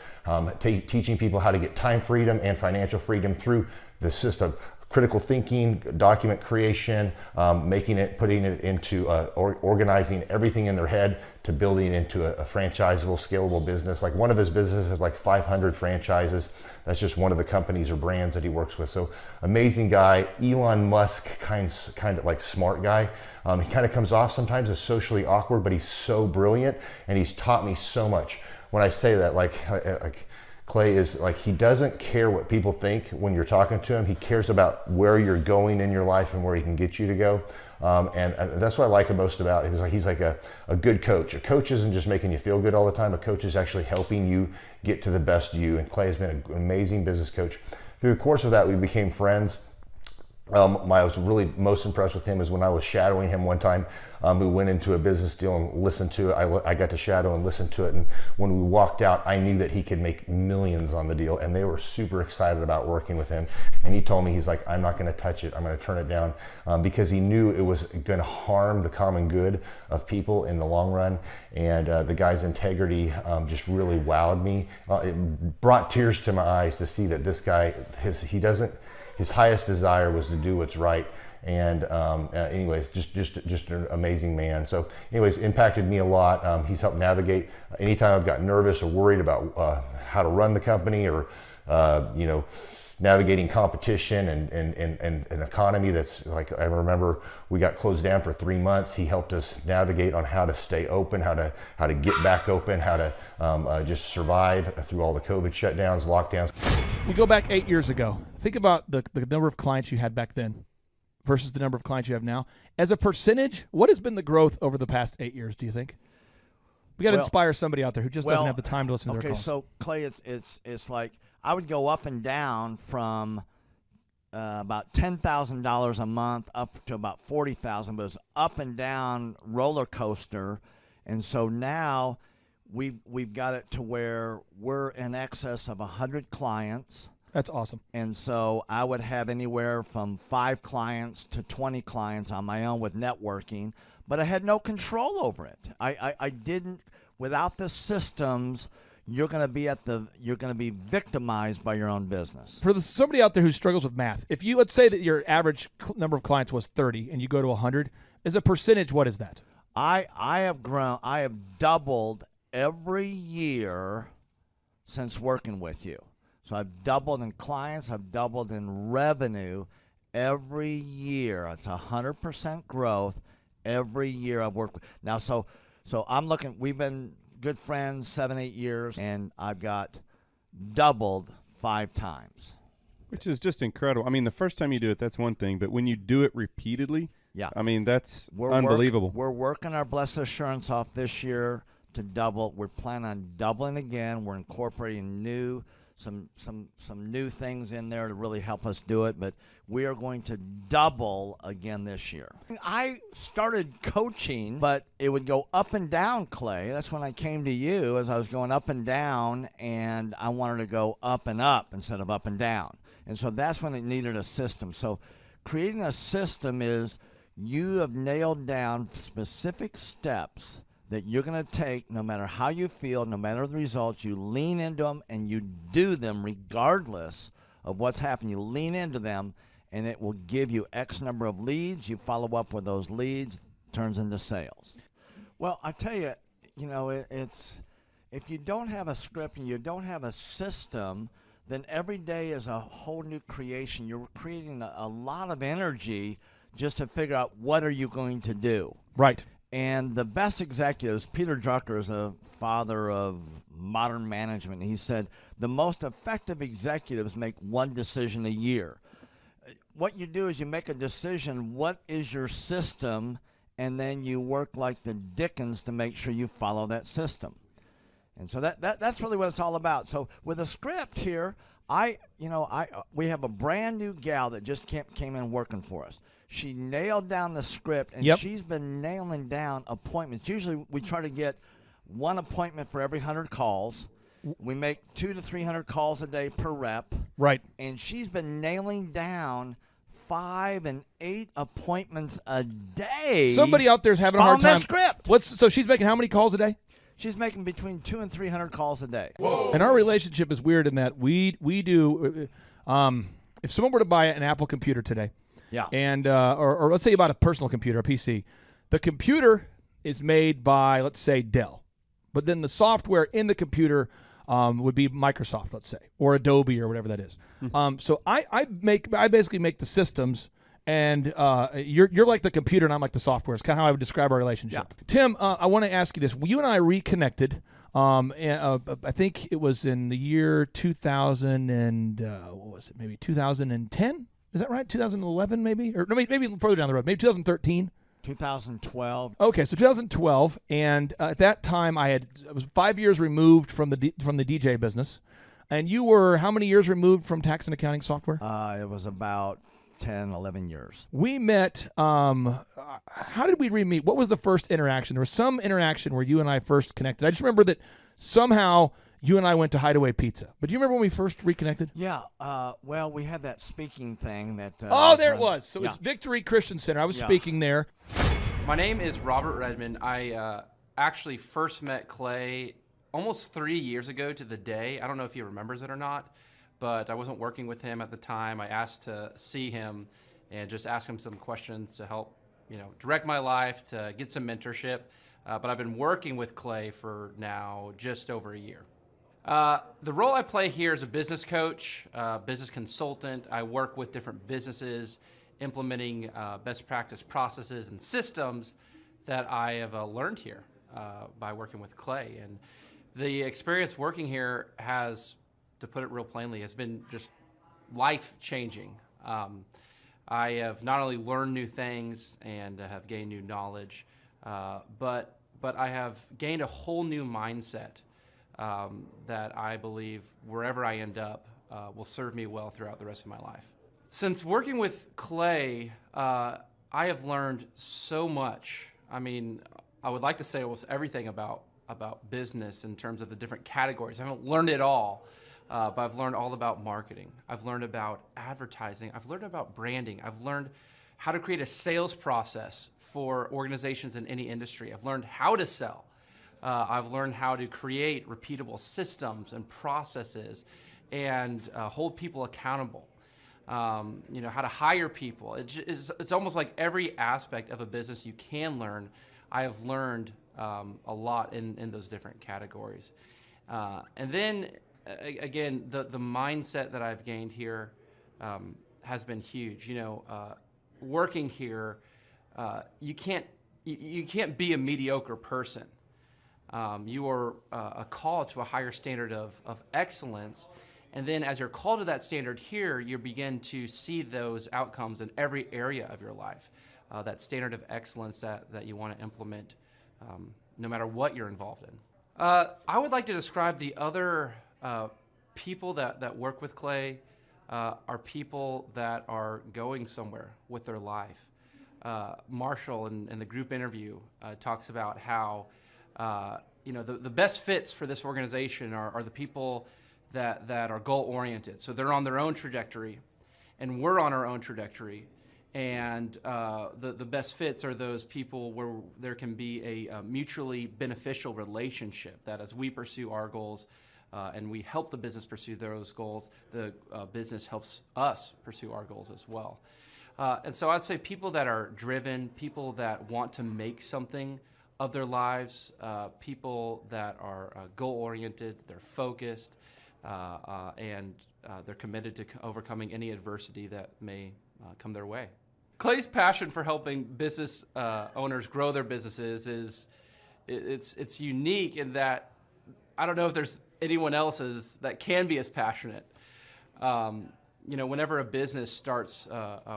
teaching people how to get time freedom and financial freedom through the system. Critical thinking, document creation, putting it into organizing everything in their head to building into a franchisable, scalable business. Like one of his businesses has like 500 franchises. That's just one of the companies or brands that he works with. So amazing guy, Elon Musk kind of like smart guy. He kind of comes off sometimes as socially awkward, but he's so brilliant and he's taught me so much. When I say that, like Clay is like, he doesn't care what people think when you're talking to him. He cares about where you're going in your life and where he can get you to go. And that's what I like him most about him. He's like a good coach. A coach isn't just making you feel good all the time. A coach is actually helping you get to the best you. And Clay has been an amazing business coach. Through the course of that, we became friends. I was really most impressed with him is when I was shadowing him one time. We went into a business deal and listened to it. I got to shadow and listen to it. And when we walked out, I knew that he could make millions on the deal. And they were super excited about working with him. And he told me, he's like, I'm not going to touch it. I'm going to turn it down because he knew it was going to harm the common good of people in the long run. And the guy's integrity just really wowed me. It brought tears to my eyes to see that this guy, his highest desire was to do what's right And anyways, just an amazing man. So anyways, impacted me a lot. He's helped navigate anytime I've got nervous or worried about how to run the company, or you know, navigating competition and an economy that's like, I remember we got closed down for 3 months. He helped us navigate on how to stay open, how to get back open, how to just survive through all the COVID shutdowns, lockdowns. If we go back 8 years ago, think about the number of clients you had back then versus the number of clients you have now. As a percentage, what has been the growth over the past 8 years, do you think? We got to inspire somebody out there who just doesn't have the time to listen to their calls. Okay, so Clay, it's like I would go up and down from about $10,000 a month up to about $40,000, but it's up and down roller coaster. And so now we've got it to where we're in excess of 100 clients. That's awesome. And so I would have anywhere from 5 clients to 20 clients on my own with networking, but I had no control over it. I didn't, without the systems, you're going to be victimized by your own business. For somebody out there who struggles with math, if you, let's say that your average number of clients was 30 and you go to 100, as a percentage, what is that? I have doubled every year since working with you. So I've doubled in clients, I've doubled in revenue every year. It's 100% growth every year I've worked with. Now, so I'm looking, we've been good friends 7-8 years, and I've got doubled 5 times. Which is just incredible. I mean, the first time you do it, that's one thing, but when you do it repeatedly, yeah, I mean, that's unbelievable. We're working our Blessed Assurance off this year to double. We're planning on doubling again. We're incorporating some new things in there to really help us do it, but we are going to double again this year. I started coaching, but it would go up and down, Clay. That's when I came to you, as I was going up and down, and I wanted to go up and up instead of up and down. And so that's when it needed a system. So creating a system is you have nailed down specific steps that you're going to take no matter how you feel, no matter the results. You lean into them and you do them regardless of what's happening. You lean into them, and it will give you X number of leads. You follow up with those leads, turns into sales. Well, I tell you, it's if you don't have a script and you don't have a system, then every day is a whole new creation. You're creating a lot of energy just to figure out what are you going to do. Right. And the best executives, Peter Drucker is a father of modern management. He said the most effective executives make one decision a year. What you do is you make a decision, what is your system, and then you work like the Dickens to make sure you follow that system. And so that's really what it's all about. So with a script here, we have a brand new gal that just came in working for us. She nailed down the script, and she's been nailing down appointments. Usually we try to get one appointment for every 100 calls. We make 200 to 300 calls a day per rep. Right. And she's been nailing down 5 and 8 appointments a day. Somebody out there is having a hard time. That script. So she's making how many calls a day? She's making between 200 and 300 calls a day. Whoa. And our relationship is weird in that we do. If someone were to buy an Apple computer today, yeah, and or let's say you bought a personal computer, a PC, the computer is made by, let's say, Dell, but then the software in the computer would be Microsoft, let's say, or Adobe or whatever that is. So I basically make the systems. And you're like the computer, and I'm like the software. It's kind of how I would describe our relationship. Yeah. Tim, I want to ask you this. You and I reconnected. I think it was in the year 2000 and what was it? Maybe 2010. Is that right? 2011, maybe, or no, maybe further down the road. Maybe 2013. 2012. Okay, so 2012, and at that time I was 5 years removed from the DJ business, and you were how many years removed from tax and accounting software? It was about 10, 11 years. We met, how did we re-meet? What was the first interaction? There was some interaction where you and I first connected. I just remember that somehow you and I went to Hideaway Pizza. But do you remember when we first reconnected? Yeah, well, we had that speaking thing that... there it was. So it was Victory Christian Center. I was speaking there. My name is Robert Redmond. I actually first met Clay almost 3 years ago to the day. I don't know if he remembers it or not, but I wasn't working with him at the time. I asked to see him, and just ask him some questions to help, direct my life, to get some mentorship. But I've been working with Clay for now just over a year. The role I play here is a business coach, business consultant. I work with different businesses, implementing best practice processes and systems that I have learned here by working with Clay. And the experience working here has, to put it real plainly, has been just life-changing. I have not only learned new things and have gained new knowledge, but I have gained a whole new mindset that I believe wherever I end up will serve me well throughout the rest of my life. Since working with Clay, I have learned so much. I mean, I would like to say almost everything about business in terms of the different categories. I haven't learned it all, but I've learned all about marketing. I've learned about advertising. I've learned about branding. I've learned how to create a sales process for organizations in any industry. I've learned how to sell. I've learned how to create repeatable systems and processes and hold people accountable. How to hire people. It's almost like every aspect of a business you can learn. I have learned a lot in those different categories. And then, again, the mindset that I've gained here has been huge. Working here, you can't be a mediocre person. You are a call to a higher standard of excellence. And then as you're called to that standard here, you begin to see those outcomes in every area of your life. That standard of excellence that you want to implement no matter what you're involved in. I would like to describe the other people that work with Clay are people that are going somewhere with their life. Marshall in the group interview talks about how the best fits for this organization are the people that are goal-oriented. So they're on their own trajectory, and we're on our own trajectory. And the best fits are those people where there can be a mutually beneficial relationship, that as we pursue our goals and we help the business pursue those goals, the business helps us pursue our goals as well. And so I'd say people that are driven, people that want to make something of their lives, people that are goal-oriented, they're focused, and they're committed to overcoming any adversity that may come their way. Clay's passion for helping business owners grow their businesses it's unique in that I don't know if there's anyone else that can be as passionate. Whenever a business starts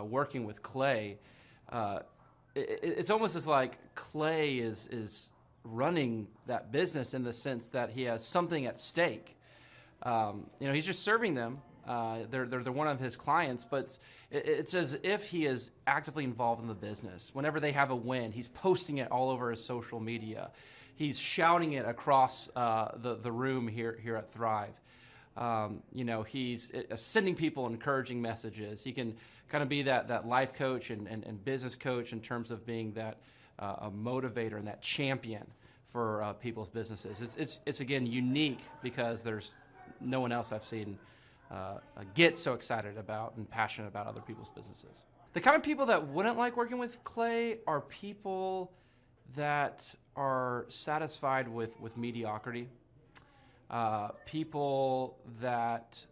working with Clay, it's almost as like Clay is running that business in the sense that he has something at stake. He's just serving them. They're one of his clients, but it's as if he is actively involved in the business. Whenever they have a win, he's posting it all over his social media. He's shouting it across the room here at Thrive. He's sending people encouraging messages. He can kind of be that life coach and business coach in terms of being that a motivator and that champion for people's businesses. It's again unique because there's no one else I've seen get so excited about and passionate about other people's businesses. The kind of people that wouldn't like working with Clay are people that are satisfied with mediocrity. People that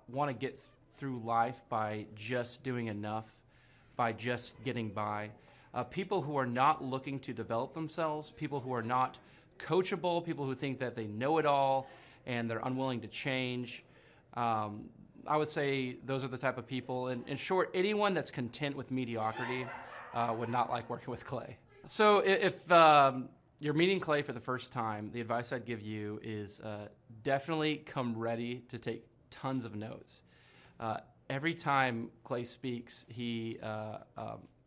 want to get through life by just doing enough, by just getting by. People who are not looking to develop themselves, people who are not coachable, people who think that they know it all and they're unwilling to change. I would say those are the type of people. In short, anyone that's content with mediocrity would not like working with Clay. So if you're meeting Clay for the first time, the advice I'd give you is definitely come ready to take tons of notes. Every time Clay speaks, he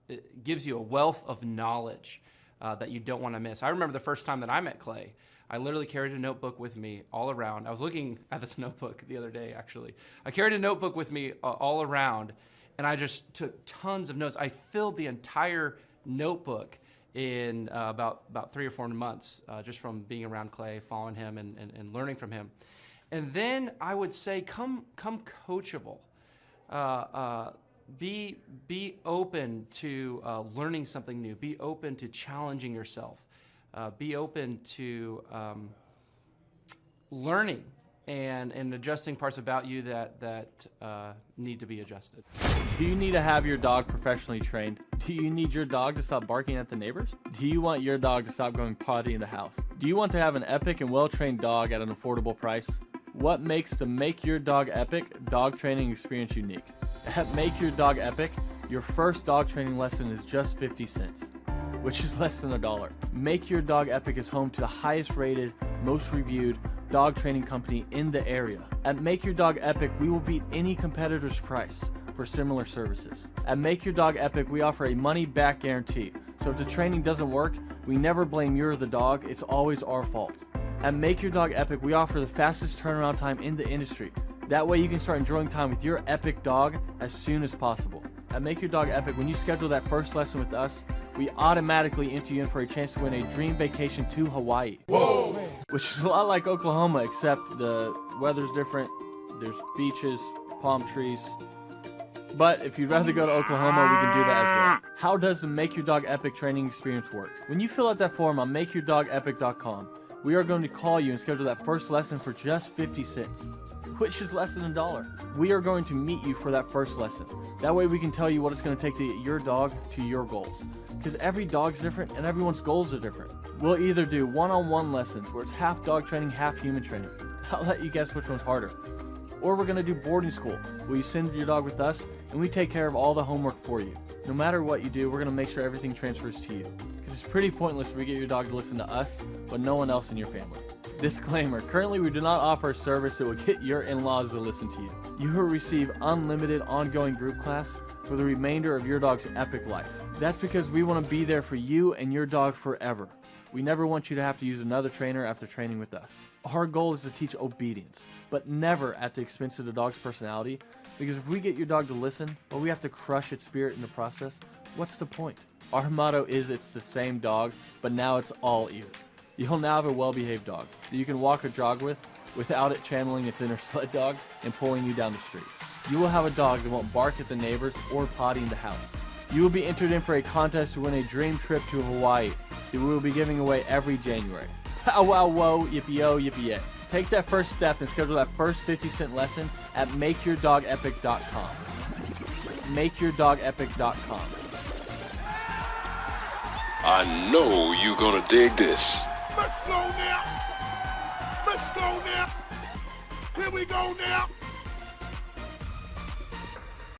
it gives you a wealth of knowledge that you don't want to miss. I remember the first time that I met Clay, I literally carried a notebook with me all around. I was looking at this notebook the other day, actually. I carried a notebook with me all around, and I just took tons of notes. I filled the entire notebook in about 3 or 4 months, just from being around Clay, following him, and learning from him. And then I would say, come coachable. be open to learning something new. Be open to challenging yourself. Be open to learning and adjusting parts about you that need to be adjusted. Do you need to have your dog professionally trained? Do you need your dog to stop barking at the neighbors? Do you want your dog to stop going potty in the house? Do you want to have an epic and well-trained dog at an affordable price? What makes the Make Your Dog Epic dog training experience unique? At Make Your Dog Epic, your first dog training lesson is just 50 cents, which is less than $1. Make Your Dog Epic is home to the highest rated, most reviewed dog training company in the area. At Make Your Dog Epic, we will beat any competitor's price for similar services. At Make Your Dog Epic, we offer a money-back guarantee. So if the training doesn't work, we never blame you or the dog, it's always our fault. At Make Your Dog Epic, we offer the fastest turnaround time in the industry. That way you can start enjoying time with your epic dog as soon as possible. At Make Your Dog Epic, when you schedule that first lesson with us, we automatically enter you in for a chance to win a dream vacation to Hawaii. Whoa! Which is a lot like Oklahoma, except the weather's different. There's beaches, palm trees. But if you'd rather go to Oklahoma, we can do that as well. How does the Make Your Dog Epic training experience work? When you fill out that form on makeyourdogepic.com, we are going to call you and schedule that first lesson for just 50 cents, which is less than $1. We are going to meet you for that first lesson. That way we can tell you what it's going to take to get your dog to your goals. Because every dog's different and everyone's goals are different. We'll either do one-on-one lessons where it's half dog training, half human training. I'll let you guess which one's harder. Or we're going to do boarding school, where you send your dog with us and we take care of all the homework for you. No matter what you do, we're going to make sure everything transfers to you. Because it's pretty pointless if we get your dog to listen to us, but no one else in your family. Disclaimer, currently we do not offer a service that will get your in-laws to listen to you. You will receive unlimited ongoing group class for the remainder of your dog's epic life. That's because we want to be there for you and your dog forever. We never want you to have to use another trainer after training with us. Our goal is to teach obedience, but never at the expense of the dog's personality, because if we get your dog to listen, but we have to crush its spirit in the process, what's the point? Our motto is it's the same dog, but now it's all ears. You'll now have a well-behaved dog that you can walk or jog with without it channeling its inner sled dog and pulling you down the street. You will have a dog that won't bark at the neighbors or potty in the house. You will be entered in for a contest to win a dream trip to Hawaii that we will be giving away every January. Pow wow whoa, yippee-yo, yippee-yay. Take that first step and schedule that first 50-cent lesson at makeyourdogepic.com. Makeyourdogepic.com. I know you're gonna dig this. Let's go now. Let's go now. Here we go now.